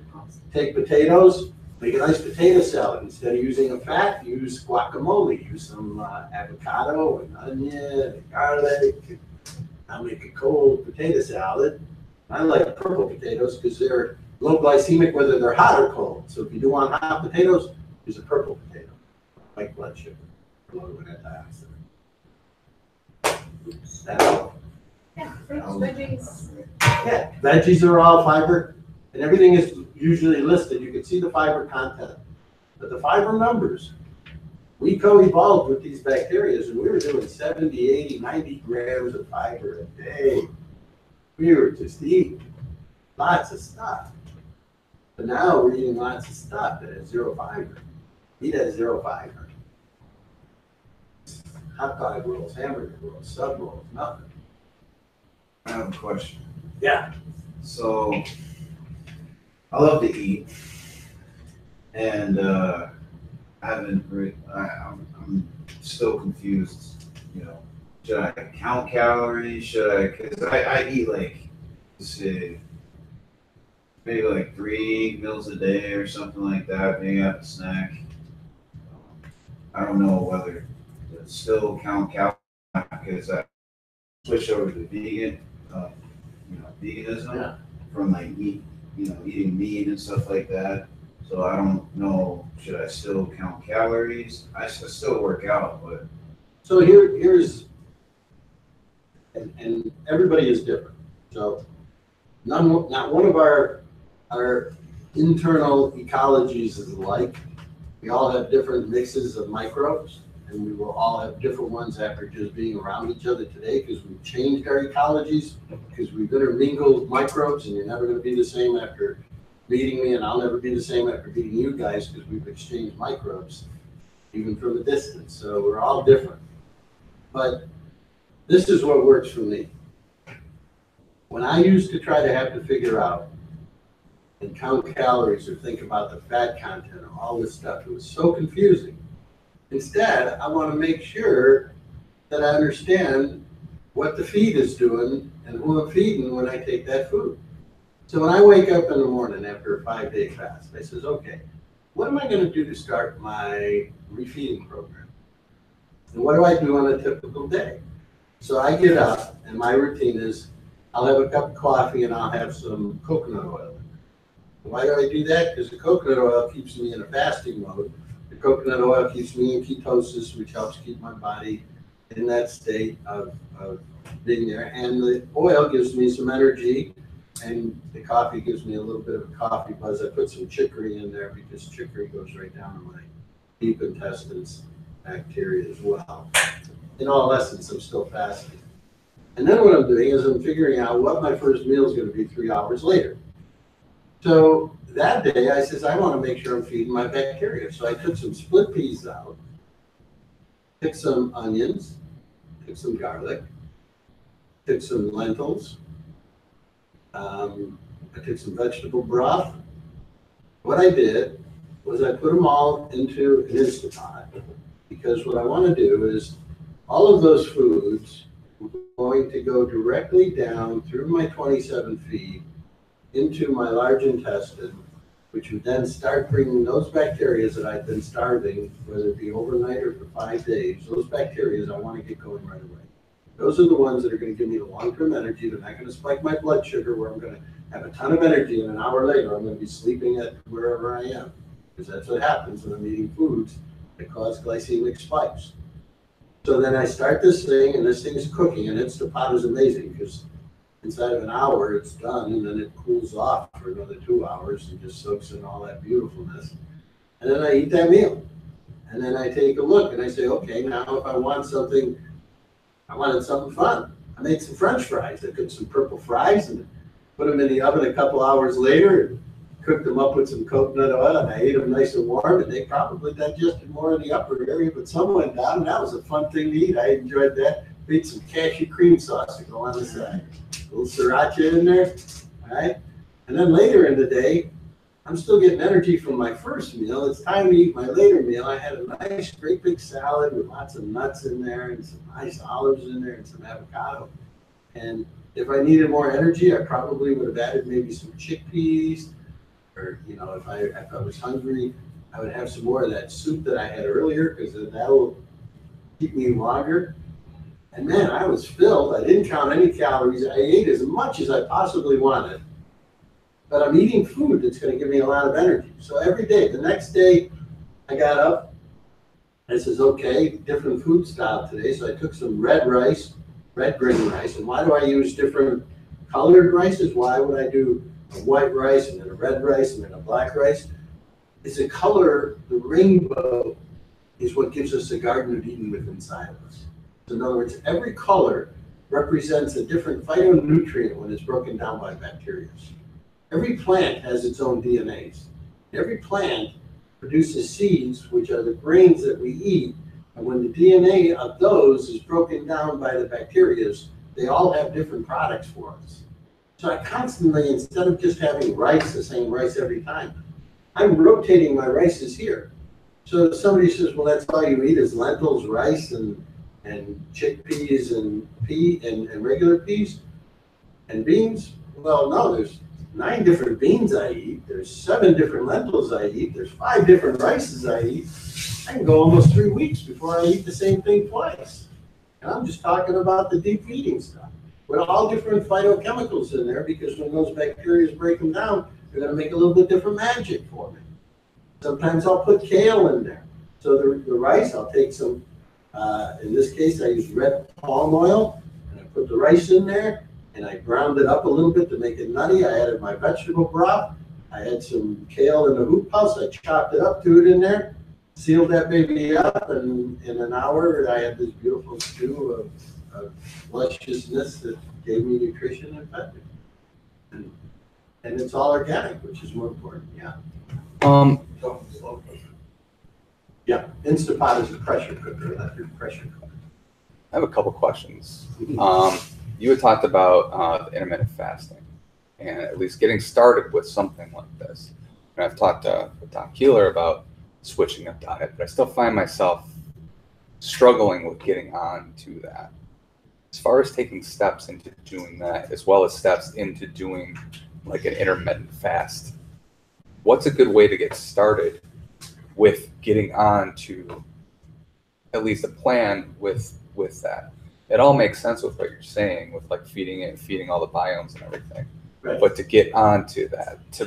S2: take potatoes, make a nice potato salad. Instead of using a fat, use guacamole. Use some avocado and onion and garlic. I'll make a cold potato salad. I like purple potatoes because they're low glycemic whether they're hot or cold. So if you do want hot potatoes, use a purple potato. White blood sugar, low in antioxidant. That's
S3: Yeah, fruits, veggies.
S2: Yeah, veggies are all fiber, and everything is usually listed. You can see the fiber content, but the fiber numbers, we co-evolved with these bacteria, and we were doing 70, 80, 90 grams of fiber a day. We were just eating lots of stuff. But now we're eating lots of stuff that has zero fiber. Meat has zero fiber. Hot dog rolls, hamburger rolls, sub rolls, nothing.
S4: I have a question.
S2: Yeah.
S4: So, I love to eat, and I'm still confused. Should I count calories? Because I eat like, let's see, maybe like 3 meals a day or something like that. Maybe I have a snack. I don't know whether to still count calories because I switched over to vegan, veganism
S2: Yeah.
S4: from like eating meat and stuff like that. So I don't know, should I still count calories? I still work out, but
S2: So here's, and everybody is different. So not one of our internal ecologies is alike. We all have different mixes of microbes, and we will all have different ones after just being around each other today because we've changed our ecologies, because we've intermingled microbes, and you're never going to be the same after meeting me, and I'll never be the same after meeting you guys because we've exchanged microbes, even from a distance. So we're all different. But this is what works for me. When I used to try to have to figure out and count calories or think about the fat content of all this stuff, it was so confusing. Instead, I want to make sure that I understand what the feed is doing and who I'm feeding when I take that food. So when I wake up in the morning after a 5-day fast, I says, okay, what am I going to do to start my refeeding program? And what do I do on a typical day? So I get up and my routine is I'll have a cup of coffee and I'll have some coconut oil. Why do I do that? Because the coconut oil keeps me in a fasting mode. The coconut oil keeps me in ketosis, which helps keep my body in that state of being there. And the oil gives me some energy, and the coffee gives me a little bit of a coffee buzz. I put some chicory in there because chicory goes right down to my deep intestines bacteria as well. In all essence, I'm still fasting. And then what I'm doing is I'm figuring out what my first meal is going to be 3 hours later. So that day I says, I want to make sure I'm feeding my bacteria. So I took some split peas out, took some onions, took some garlic, took some lentils, I took some vegetable broth. What I did was I put them all into an Instapot, because what I want to do is all of those foods are going to go directly down through my 27 feet into my large intestine, which would then start bringing those bacteria that I've been starving, whether it be overnight or for 5 days, those bacteria I want to get going right away. Those are the ones that are going to give me the long-term energy. They're not going to spike my blood sugar where I'm going to have a ton of energy, and an hour later I'm going to be sleeping at wherever I am, because that's what happens when I'm eating foods that cause glycemic spikes. So then I start this thing, and this thing is cooking, and Instapot is amazing because inside of an hour it's done, and then it cools off for another 2 hours and just soaks in all that beautifulness. And then I eat that meal. And then I take a look and I say, okay, now if I want something, I wanted something fun. I made some French fries. I cooked some purple fries and put them in the oven a couple hours later, cooked them up with some coconut oil, and I ate them nice and warm, and they probably digested more in the upper area, but some went down, and that was a fun thing to eat. I enjoyed that. Made some cashew cream sauce to go on the side. A little sriracha in there, all right? And then later in the day, I'm still getting energy from my first meal. It's time to eat my later meal. I had a nice, great big salad with lots of nuts in there and some nice olives in there and some avocado. And if I needed more energy, I probably would have added maybe some chickpeas, or, you know, if I was hungry, I would have some more of that soup that I had earlier, because that will keep me longer. And man, I was filled. I didn't count any calories. I ate as much as I possibly wanted. But I'm eating food that's going to give me a lot of energy. So every day, the next day, I got up. I says, okay, different food style today. So I took some red rice, red grain rice. And why do I use different colored rices? Why would I do a white rice and then a red rice and then a black rice? It's a color, the rainbow is what gives us the Garden of Eden within inside of us. So in other words, every color represents a different phytonutrient when it's broken down by bacteria. Every plant has its own DNAs. Every plant produces seeds, which are the grains that we eat. And when the DNA of those is broken down by the bacteria, they all have different products for us. So I constantly, instead of just having rice, the same rice every time, I'm rotating my rices here. So if somebody says, well, that's all you eat is lentils, rice, and chickpeas and regular peas and beans. Well, no, there's 9 different beans I eat. There's 7 different lentils I eat. There's 5 different rices I eat. I can go almost 3 weeks before I eat the same thing twice. And I'm just talking about the deep eating stuff with all different phytochemicals in there, because when those bacteria break them down, they're going to make a little bit different magic for me. Sometimes I'll put kale in there. So the rice, I'll take some, in this case, I use red palm oil, and I put the rice in there, and I ground it up a little bit to make it nutty. I added my vegetable broth. I had some kale in the hoop house. I chopped it up, threw it in there, sealed that baby up, and in an hour, I had this beautiful stew of lusciousness that gave me nutrition and fat. And it's all organic, which is more important, yeah. Yeah, Instapot is a pressure cooker, electric pressure cooker.
S5: I have a couple questions. You had talked about intermittent fasting and at least getting started with something like this. And I've talked to Don Keeler about switching up diet, but I still find myself struggling with getting on to that. As far as taking steps into doing that, as well as steps into doing like an intermittent fast, what's a good way to get started with getting on to at least a plan with that? It all makes sense with what you're saying, with like feeding it, feeding all the biomes and everything.
S2: Right.
S5: But to get onto that, to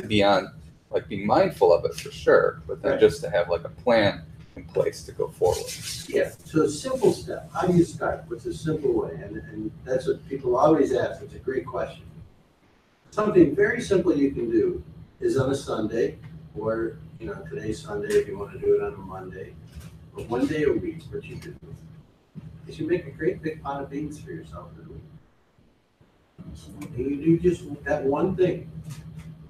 S5: be on like being mindful of it for sure, but then
S2: Right.
S5: just to have like a plan in place to go forward.
S2: Yeah, so a simple step, how do you start? What's a simple way? And that's what people always ask, it's a great question. Something very simple you can do is on a Sunday, or, today's Sunday, if you want to do it on a Monday, but one day a week, what you do is you make a great big pot of beans for yourself in a week. And you do just that one thing.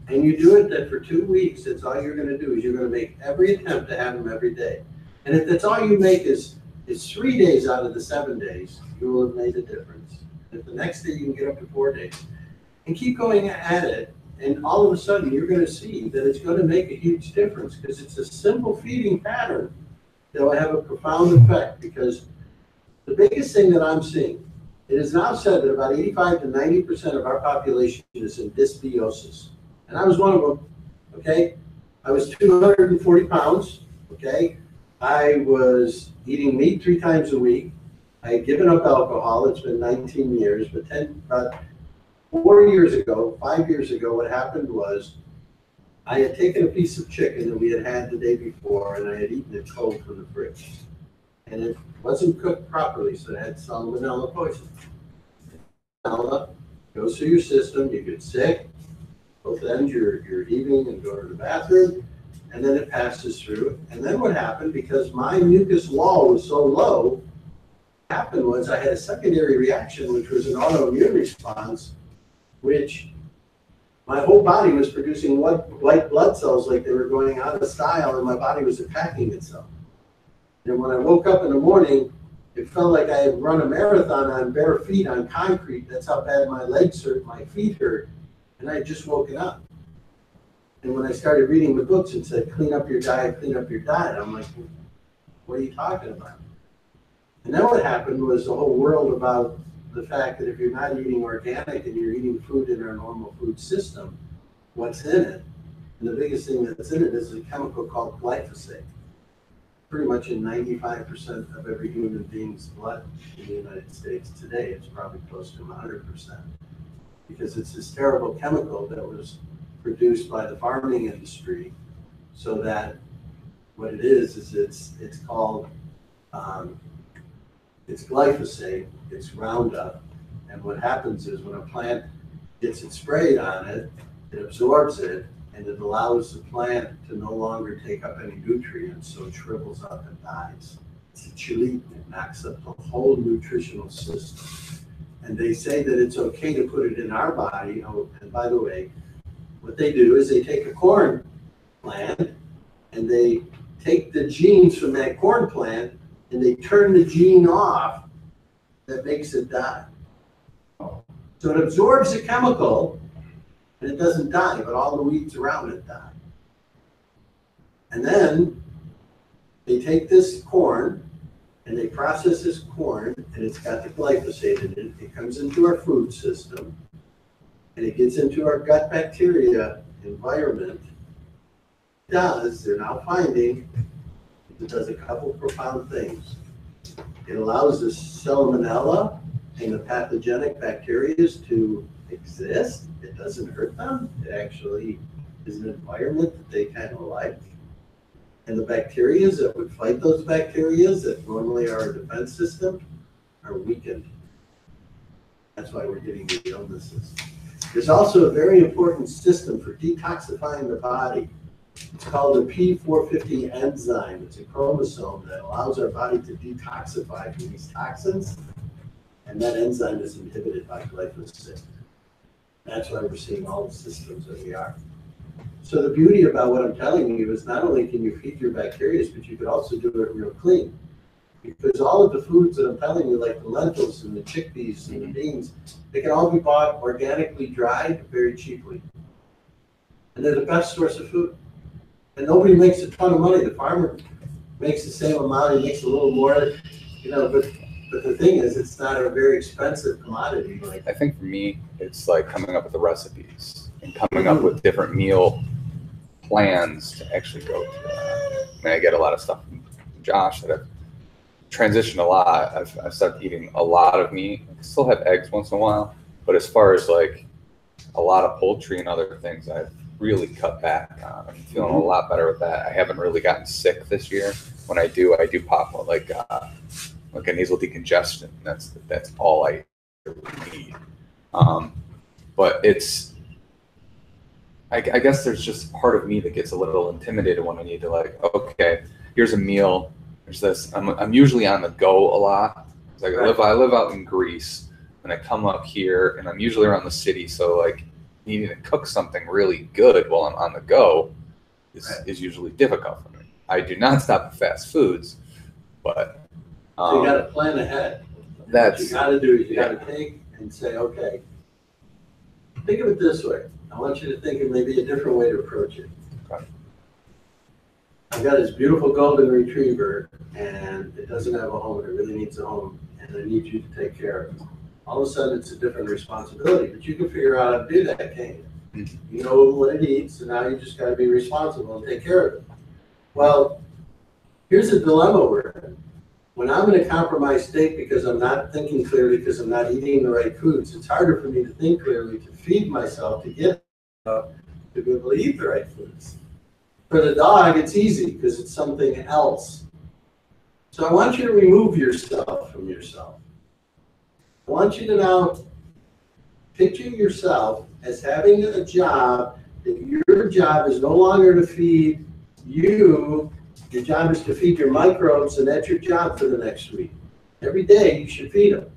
S2: And you do it that for 2 weeks, that's all you're gonna do, is you're gonna make every attempt to have them every day. And if that's all you make is 3 days out of the 7 days, you will have made a difference. If the next day you can get up to 4 days, and keep going at it, and all of a sudden, you're gonna see that it's gonna make a huge difference, because it's a simple feeding pattern that will have a profound effect, because the biggest thing that I'm seeing, it is now said that about 85 to 90% of our population is in dysbiosis. And I was one of them, okay? I was 240 pounds, okay? I was eating meat 3 times a week. I had given up alcohol. It's been 19 years, but about 4 years ago, 5 years ago, what happened was I had taken a piece of chicken that we had had the day before, and I had eaten it cold from the fridge. And it wasn't cooked properly, so it had salmonella poison. Salmonella goes through your system, you get sick, both ends you're heaving and going to the bathroom, and then it passes through. And then what happened, because my mucus wall was so low, what happened was I had a secondary reaction, which was an autoimmune response, which my whole body was producing white blood cells like they were going out of style, and my body was attacking itself. And when I woke up in the morning, it felt like I had run a marathon on bare feet on concrete. That's how bad my legs hurt, my feet hurt. And I had just woken up. And when I started reading the books, it said, clean up your diet, I'm like, what are you talking about? And then what happened was the whole world about the fact that if you're not eating organic and you're eating food in our normal food system, what's in it? And the biggest thing that's in it is a chemical called glyphosate. Pretty much in 95% of every human being's blood in the United States today, it's probably close to 100%. Because it's this terrible chemical that was produced by the farming industry, so that what it is it's called it's glyphosate, it's Roundup, and what happens is when a plant gets it sprayed on it, it absorbs it, and it allows the plant to no longer take up any nutrients, so it shrivels up and dies. It's a chelating, it knocks up the whole nutritional system. And they say that it's okay to put it in our body. Oh, and by the way, what they do is they take a corn plant and they take the genes from that corn plant and they turn the gene off that makes it die. So it absorbs the chemical and it doesn't die, but all the weeds around it die. And then they take this corn and they process this corn, and it's got the glyphosate in it. It comes into our food system, and it gets into our gut bacteria environment. They're now finding, it does a couple profound things. It allows the salmonella and the pathogenic bacteria to exist. It doesn't hurt them. It actually is an environment that they kind of like. And the bacteria that would fight those bacteria that normally are our defense system are weakened. That's why we're getting the illnesses. There's also a very important system for detoxifying the body. It's called a P450 enzyme. It's a chromosome that allows our body to detoxify from these toxins, and that enzyme is inhibited by glyphosate. That's why we're seeing all the systems that we are. So the beauty about what I'm telling you is not only can you feed your bacteria, but you could also do it real clean. Because all of the foods that I'm telling you, like the lentils and the chickpeas and the beans, they can all be bought organically dried very cheaply. And they're the best source of food. And nobody makes a ton of money. The farmer makes the same amount, he makes a little more, but the thing is, it's not a very expensive commodity.
S5: I think for me, it's like coming up with the recipes and coming up with different meal plans to actually go to that. I mean, I get a lot of stuff from Josh that I've transitioned a lot. I've stopped eating a lot of meat. I still have eggs once in a while, but as far as like a lot of poultry and other things, I've really cut back on. I'm feeling a lot better with that. I haven't really gotten sick this year. When I do pop like a nasal decongestion. That's all I need. But it's, I guess there's just part of me that gets a little intimidated when I need to, like, okay, here's a meal. There's this. I'm usually on the go a lot. Like I live out in Greece, and I come up here, and I'm usually around the city. So like needing to cook something really good while I'm on the go is usually difficult for me. I do not stop at fast foods, but
S2: So you got to plan ahead. What you got to do is you got to take and say, okay, think of it this way. I want you to think of maybe a different way to approach it.
S5: Okay.
S2: I've got this beautiful golden retriever, and it doesn't have a home, and it really needs a home, and I need you to take care of it. All of a sudden, it's a different responsibility, but you can figure out how to do that, can't you? You know what it needs, so now you just got to be responsible and take care of it. Well, here's a dilemma we're in. When I'm in a compromised state because I'm not thinking clearly, because I'm not eating the right foods, it's harder for me to think clearly, to feed myself, to get up, to be able to eat the right foods. For the dog, it's easy because it's something else. So I want you to remove yourself from yourself. I want you to now picture yourself as having a job, that your job is no longer to feed you. Your job is to feed your microbes, and that's your job for the next week. Every day you should feed them.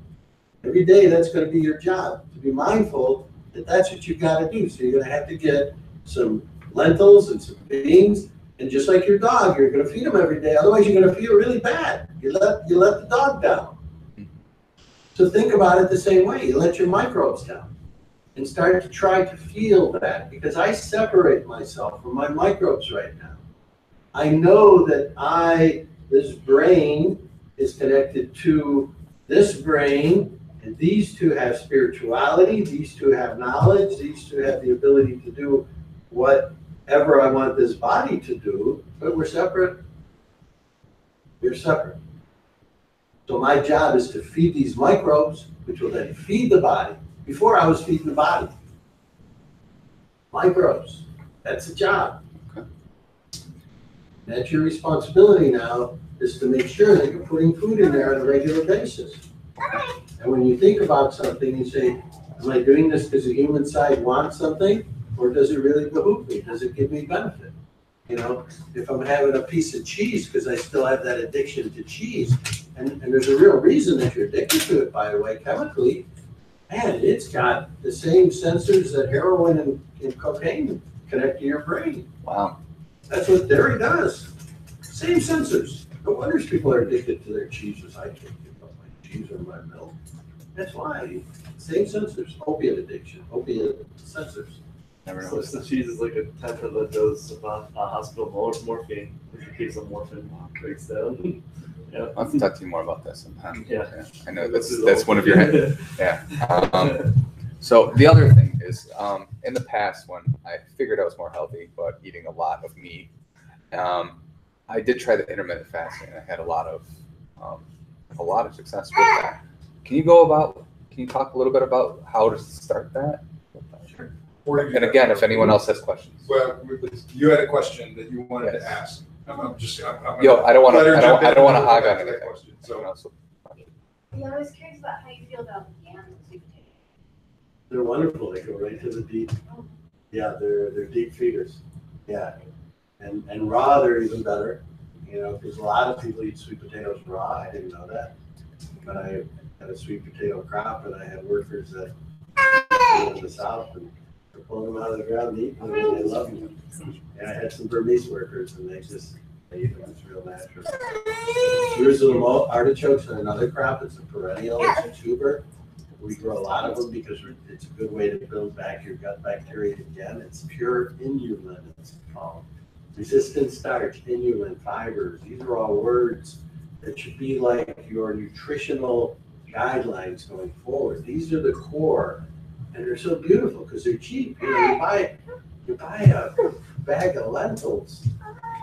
S2: Every day that's going to be your job, to be mindful that that's what you've got to do. So you're going to have to get some lentils and some beans, and just like your dog, you're going to feed them every day. Otherwise, you're going to feel really bad. You let the dog down. So think about it the same way. You let your microbes down, and start to try to feel that, because I separate myself from my microbes right now. I know that this brain is connected to this brain, and these two have spirituality, these two have knowledge, these two have the ability to do whatever I want this body to do, but we're separate. We're separate. So my job is to feed these microbes, which will then feed the body. Before I was feeding the body. Microbes, that's the job. That's your responsibility now, is to make sure that you're putting food in there on a regular basis. And when you think about something, you say, am I doing this because the human side wants something, or does it really behoove me? Does it give me benefit? You know, if I'm having a piece of cheese because I still have that addiction to cheese, and there's a real reason that you're addicted to it, by the way, chemically, man, it's got the same sensors that heroin and cocaine connect to your brain.
S5: Wow.
S2: That's what dairy does. Same sensors. No wonder people are addicted to their cheeses. I can't give up my cheese or my milk. That's why. Same sensors. Opiate addiction. Opiate sensors.
S5: Never
S6: So
S5: noticed
S6: the
S5: that.
S6: cheese is like a tenth of the dose of hospital morphine. If you take some morphine, breaks down. Yeah.
S5: I'll have to talk to you more about this sometime.
S6: Yeah.
S5: I know that's one of your, yeah. So the other thing is, in the past when I figured I was more healthy, but eating a lot of meat, I did try the intermittent fasting. I had a lot of success with that. Can you talk a little bit about how to start that?
S1: Sure.
S5: And again, if anyone else has questions.
S1: Well, you had a question that you wanted
S5: Yes.
S1: to ask. I'm
S5: I don't want
S1: let her jump in
S5: to hog
S1: and
S5: on
S1: answer that
S5: anything.
S1: question. So,
S3: Yeah, I was curious about how you feel about yams and sweet potatoes.
S2: They're wonderful. They go right to the deep. Yeah, they're deep feeders. Yeah. And raw, they're even better. You know, because a lot of people eat sweet potatoes raw. I didn't know that. But I had a sweet potato crop, and I had workers that live in the South, and they're pulling them out of the ground and eating them, and they love them. And I had some Burmese workers, and they eat them. It's real natural. Jerusalem artichokes are another crop. It's a perennial. It's a tuber. We grow a lot of them because it's a good way to build back your gut bacteria again. It's pure inulin, it's called. Resistant starch, inulin, fibers. These are all words that should be like your nutritional guidelines going forward. These are the core, and they're so beautiful because they're cheap. You know, you buy a bag of lentils,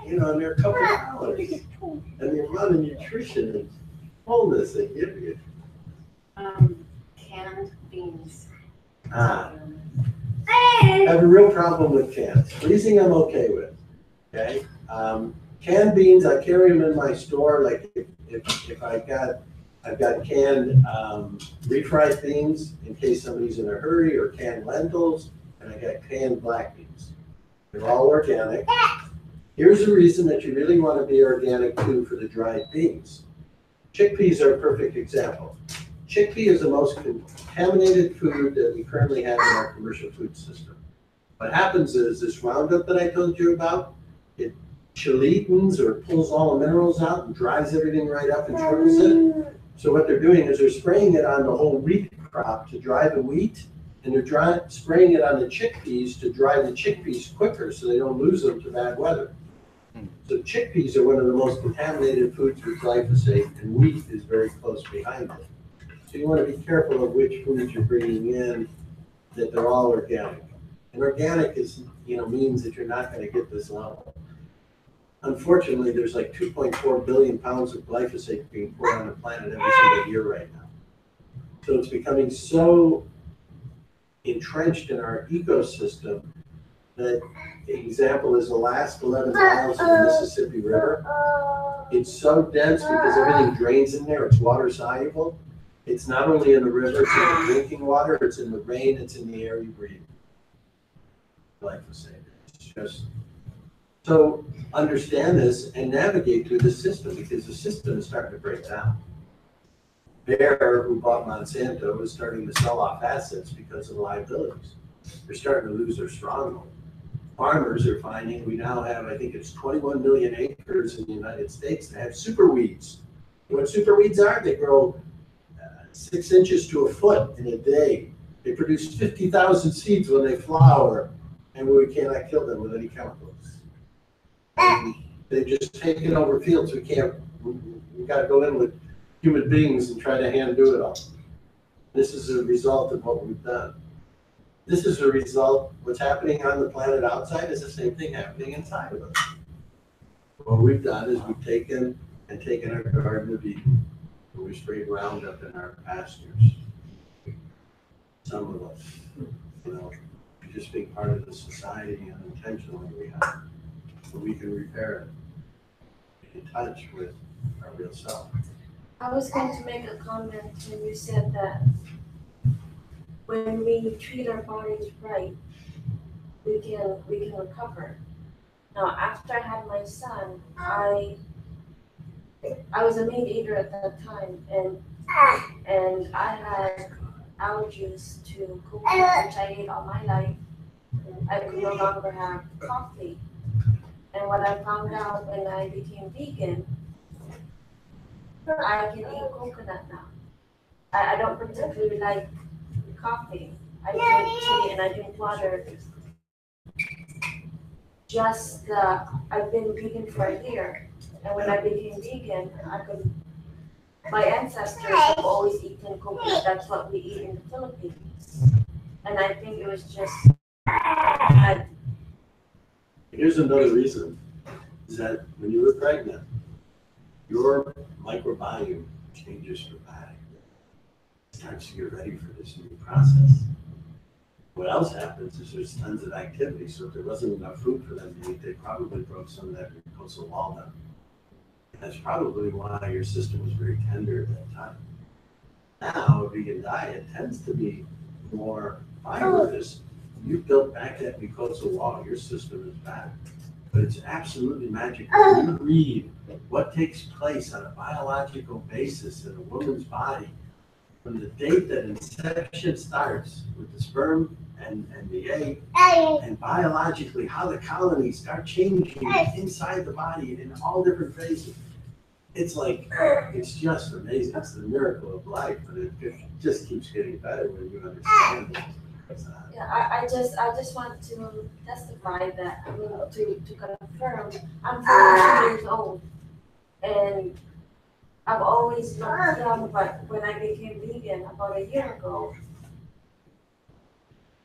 S2: you know, and they're a couple of dollars. And the amount of nutrition and fullness they give you.
S3: Canned beans.
S2: Ah, I have a real problem with cans. Freezing I'm okay with, okay? Canned beans, I carry them in my store, like if I've got canned refried beans in case somebody's in a hurry, or canned lentils, and I got canned black beans. They're all organic. Here's the reason that you really want to be organic too for the dried beans. Chickpeas are a perfect example. Chickpea is the most contaminated food that we currently have in our commercial food system. What happens is this Roundup that I told you about, it chelatins or pulls all the minerals out and dries everything right up and shrivels it. So what they're doing is they're spraying it on the whole wheat crop to dry the wheat, and they're spraying it on the chickpeas to dry the chickpeas quicker so they don't lose them to bad weather. So chickpeas are one of the most contaminated foods with glyphosate, and wheat is very close behind it. So you want to be careful of which foods you're bringing in, that they're all organic. And organic is, means that you're not going to get this level. Unfortunately, there's like 2.4 billion pounds of glyphosate being poured on the planet every single year right now. So it's becoming so entrenched in our ecosystem that the example is the last 11 miles of the Mississippi River. It's so dense because everything drains in there. It's water soluble. It's not only in the river, it's in the drinking water, it's in the rain, it's in the air you breathe. Glyphosate. It's just so understand this and navigate through the system, because the system is starting to break down. Bayer, who bought Monsanto, is starting to sell off assets because of liabilities. They're starting to lose their stronghold. Farmers are finding we now have, I think it's 21 million acres in the United States that have super weeds. You know what super weeds are? They grow 6 inches to a foot in a day. They produce 50,000 seeds when they flower, and we cannot kill them with any chemicals. And they've just taken over fields. We got to go in with human beings and try to hand do it all. This is a result of what we've done. This is a result, what's happening on the planet outside is the same thing happening inside of us. What we've done is we've taken our Garden of Eden, and we sprayed Roundup in our pastures. Some of us, just being part of the society unintentionally we have, so we can repair it, be in touch with our real self.
S7: I was going to make a comment when you said that when we treat our bodies right, we can recover. Now, after I had my son, I was a meat eater at that time, and I had allergies to coconut, which I ate all my life. I could no longer have coffee. And what I found out when I became vegan, I can eat coconut now. I don't particularly like coffee. I drink tea and I drink water. I've been vegan for a year. And when I became vegan, my ancestors have always eaten coconut. That's what we eat in the Philippines. And I think it was just,
S2: Here's another reason, is that when you were pregnant, your microbiome changes dramatically. It starts to get ready for this new process. What else happens is there's tons of activity, so if there wasn't enough food for them to eat, they probably broke some of that mucosal wall down. That's probably why your system was very tender at that time. Now, a vegan diet tends to be more fibrous. You've built back that mucosal wall, your system is back. But it's absolutely magical. When you read what takes place on a biological basis in a woman's body, from the date that inception starts with the sperm and the egg, and biologically how the colonies start changing inside the body in all different phases. It's like, it's just amazing. It's the miracle of life, but it just keeps getting better when you understand it.
S7: I just want to testify that, to confirm, I'm 42 years old, and I've always looked young, but when I became vegan about a year ago,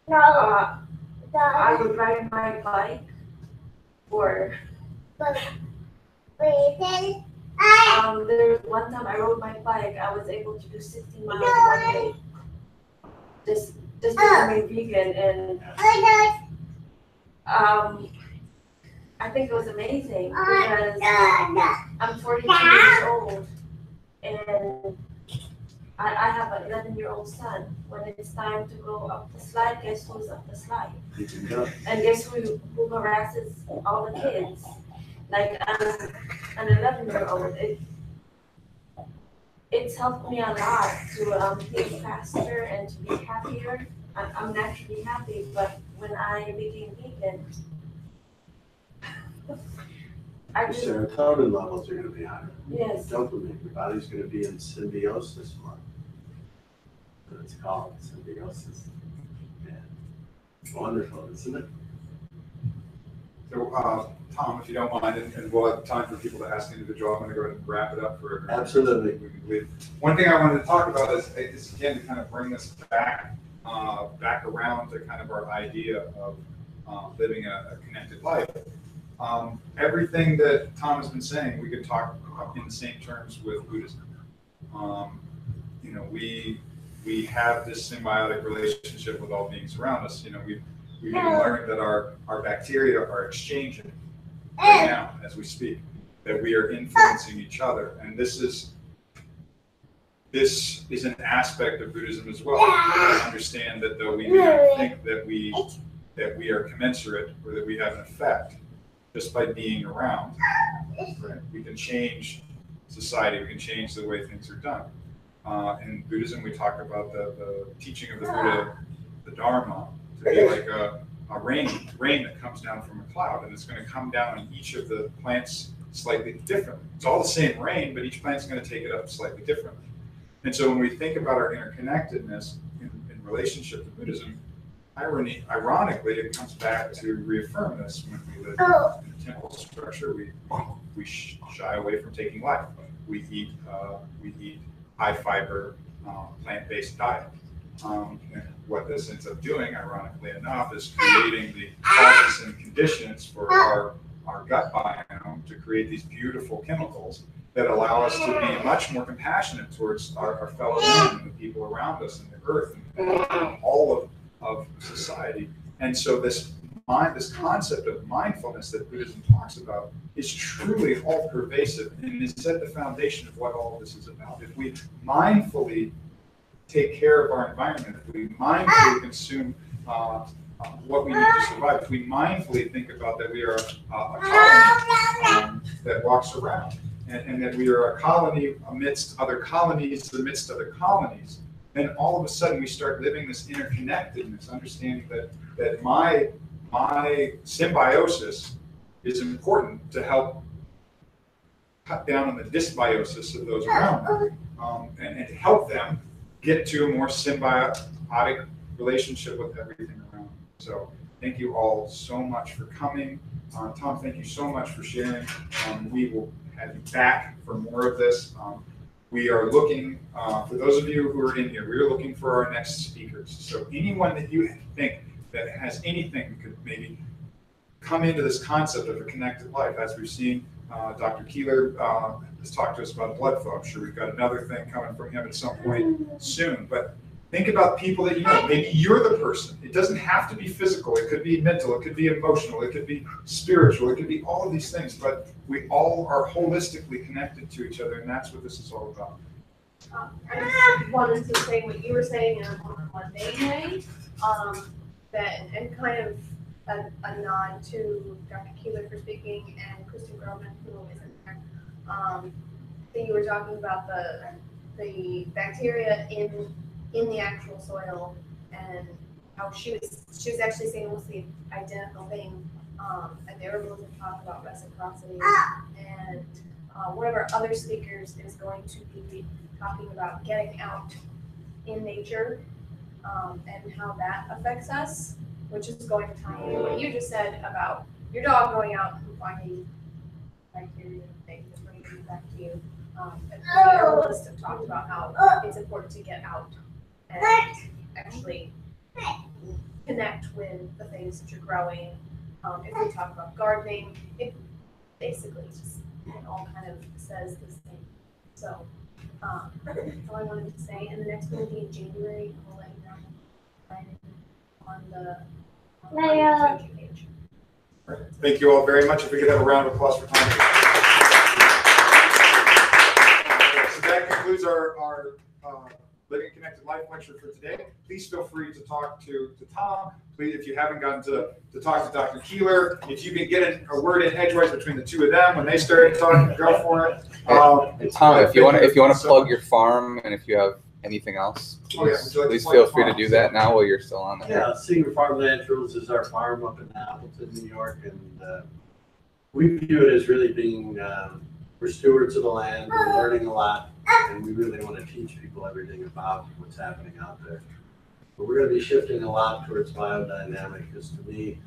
S7: I would ride my bike for, one time I rode my bike, I was able to do 60 miles one day. Just just becoming vegan, and I think it was amazing because I'm 42 years old and I have an 11-year-old son. When it's time to go up the slide, guess who's up the slide?
S2: You can go.
S7: And guess who harasses all the kids? Like an 11-year-old. It's helped me a lot to think faster and to be happier. I'm naturally happy, but when I became vegan, I
S2: Your
S7: just,
S2: serotonin levels are gonna be higher.
S7: yes,
S2: Dopamine, your body's gonna be in symbiosis more. That's what it's called, symbiosis. Yeah. It's wonderful, isn't it?
S1: So, Tom, if you don't mind, and we'll have time for people to ask individual, I'm gonna go ahead and wrap it up for everyone.
S2: Absolutely.
S1: We can leave. One thing I wanted to talk about is again, to kind of bring this back around to kind of our idea of living a connected life. Everything that Tom has been saying, we could talk in the same terms with Buddhism. You know, we have this symbiotic relationship with all beings around us. You know, we've even learned that our bacteria are exchanging right now as we speak, that we are influencing each other. And this is an aspect of Buddhism as well. To understand that though we may not think that we are commensurate or that we have an effect just by being around, right? We can change society, we can change the way things are done. In Buddhism, we talk about the teaching of the Buddha, the Dharma, to be like a rain that comes down from a cloud, and it's going to come down on each of the plants slightly differently. It's all the same rain, but each plant's going to take it up slightly differently. And so when we think about our interconnectedness in relationship to Buddhism, ironically, it comes back to reaffirm this. When we live in a temple structure, we shy away from taking life. We eat high fiber, plant-based diet. And what this ends up doing, ironically enough, is creating the causes and conditions for our gut biome to create these beautiful chemicals that allow us to be much more compassionate towards our fellow men and the people around us and the earth and all of society. And so this concept of mindfulness that Buddhism talks about is truly all pervasive and is at the foundation of what all of this is about. If we mindfully take care of our environment, if we mindfully consume what we need to survive, if we mindfully think about that we are a colony that walks around, and that we are a colony amidst other colonies, then all of a sudden we start living this interconnectedness, understanding that my symbiosis is important to help cut down on the dysbiosis of those around me, and to help them get to a more symbiotic relationship with everything around them. So thank you all so much for coming. Tom, thank you so much for sharing. We will have you back for more of this. We are looking, for those of you who are in here, we are looking for our next speakers. So anyone that you think that has anything could maybe come into this concept of a connected life. As we've seen, Dr. Keeler has talked to us about blood flow. I'm sure we've got another thing coming from him at some point soon. But think about people that you know. Maybe you're the person. It doesn't have to be physical. It could be mental. It could be emotional. It could be spiritual. It could be all of these things. But we all are holistically connected to each other, and that's what this is all about.
S3: I just wanted to say what you were saying in a more mundane way, and kind of a nod to Dr. Keeler for speaking and Kristen Groman, who isn't there. That you were talking about the bacteria in the actual soil, and how she was actually saying almost the identical thing. And they were able to talk about reciprocity, and one of our other speakers is going to be talking about getting out in nature, and how that affects us, which is going to tie in what you just said about your dog going out and finding bacteria and things and bringing it back to you. And the herbalist have talked about how it's important to get out and actually connect with the things that you're growing. If we talk about gardening, it basically just all kind of says the same. So that's all I wanted to say. And the next one will be in January. I'll let you know. outline on the safety page.
S1: Thank you all very much. If we could have a round of applause for Tom. So that concludes our Living a Connected Life lecture for today. Please feel free to talk to Tom. Please, if you haven't gotten to talk to Dr. Keeler, if you can get a word in edgewise between the two of them when they start talking, go for it.
S5: And Tom, if you want to plug your farm, and if you have anything else,
S1: Oh, yeah. Would you like to
S5: please
S1: plug
S5: feel
S1: the
S5: free to
S1: farm?
S5: do that now while you're still on there.
S2: Yeah, Senior Farm Naturals is our farm up in Appleton, New York, and we view it as really being, we're stewards of the land, we're learning a lot, and we really want to teach people everything about what's happening out there. But we're going to be shifting a lot towards biodynamic, because to me,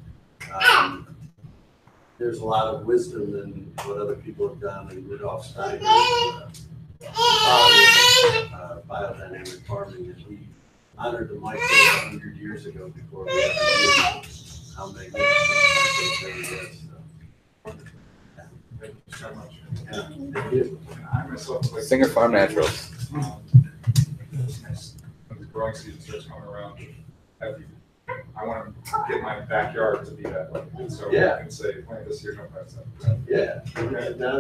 S2: there's a lot of wisdom in what other people have done, and Rudolf Steiner biodynamic farming, and he honored the microbes 100 years ago before we ever knew how magnificent they was.
S1: Thank you so much.
S2: Yeah, thank you.
S1: I myself would like to-
S5: Singer Farm Naturals.
S1: It's nice when the growing season starts coming around. I want to get my backyard to be that way. And so
S2: Yeah.
S1: I can say, plant this here, don't plant that.
S2: Yeah. Now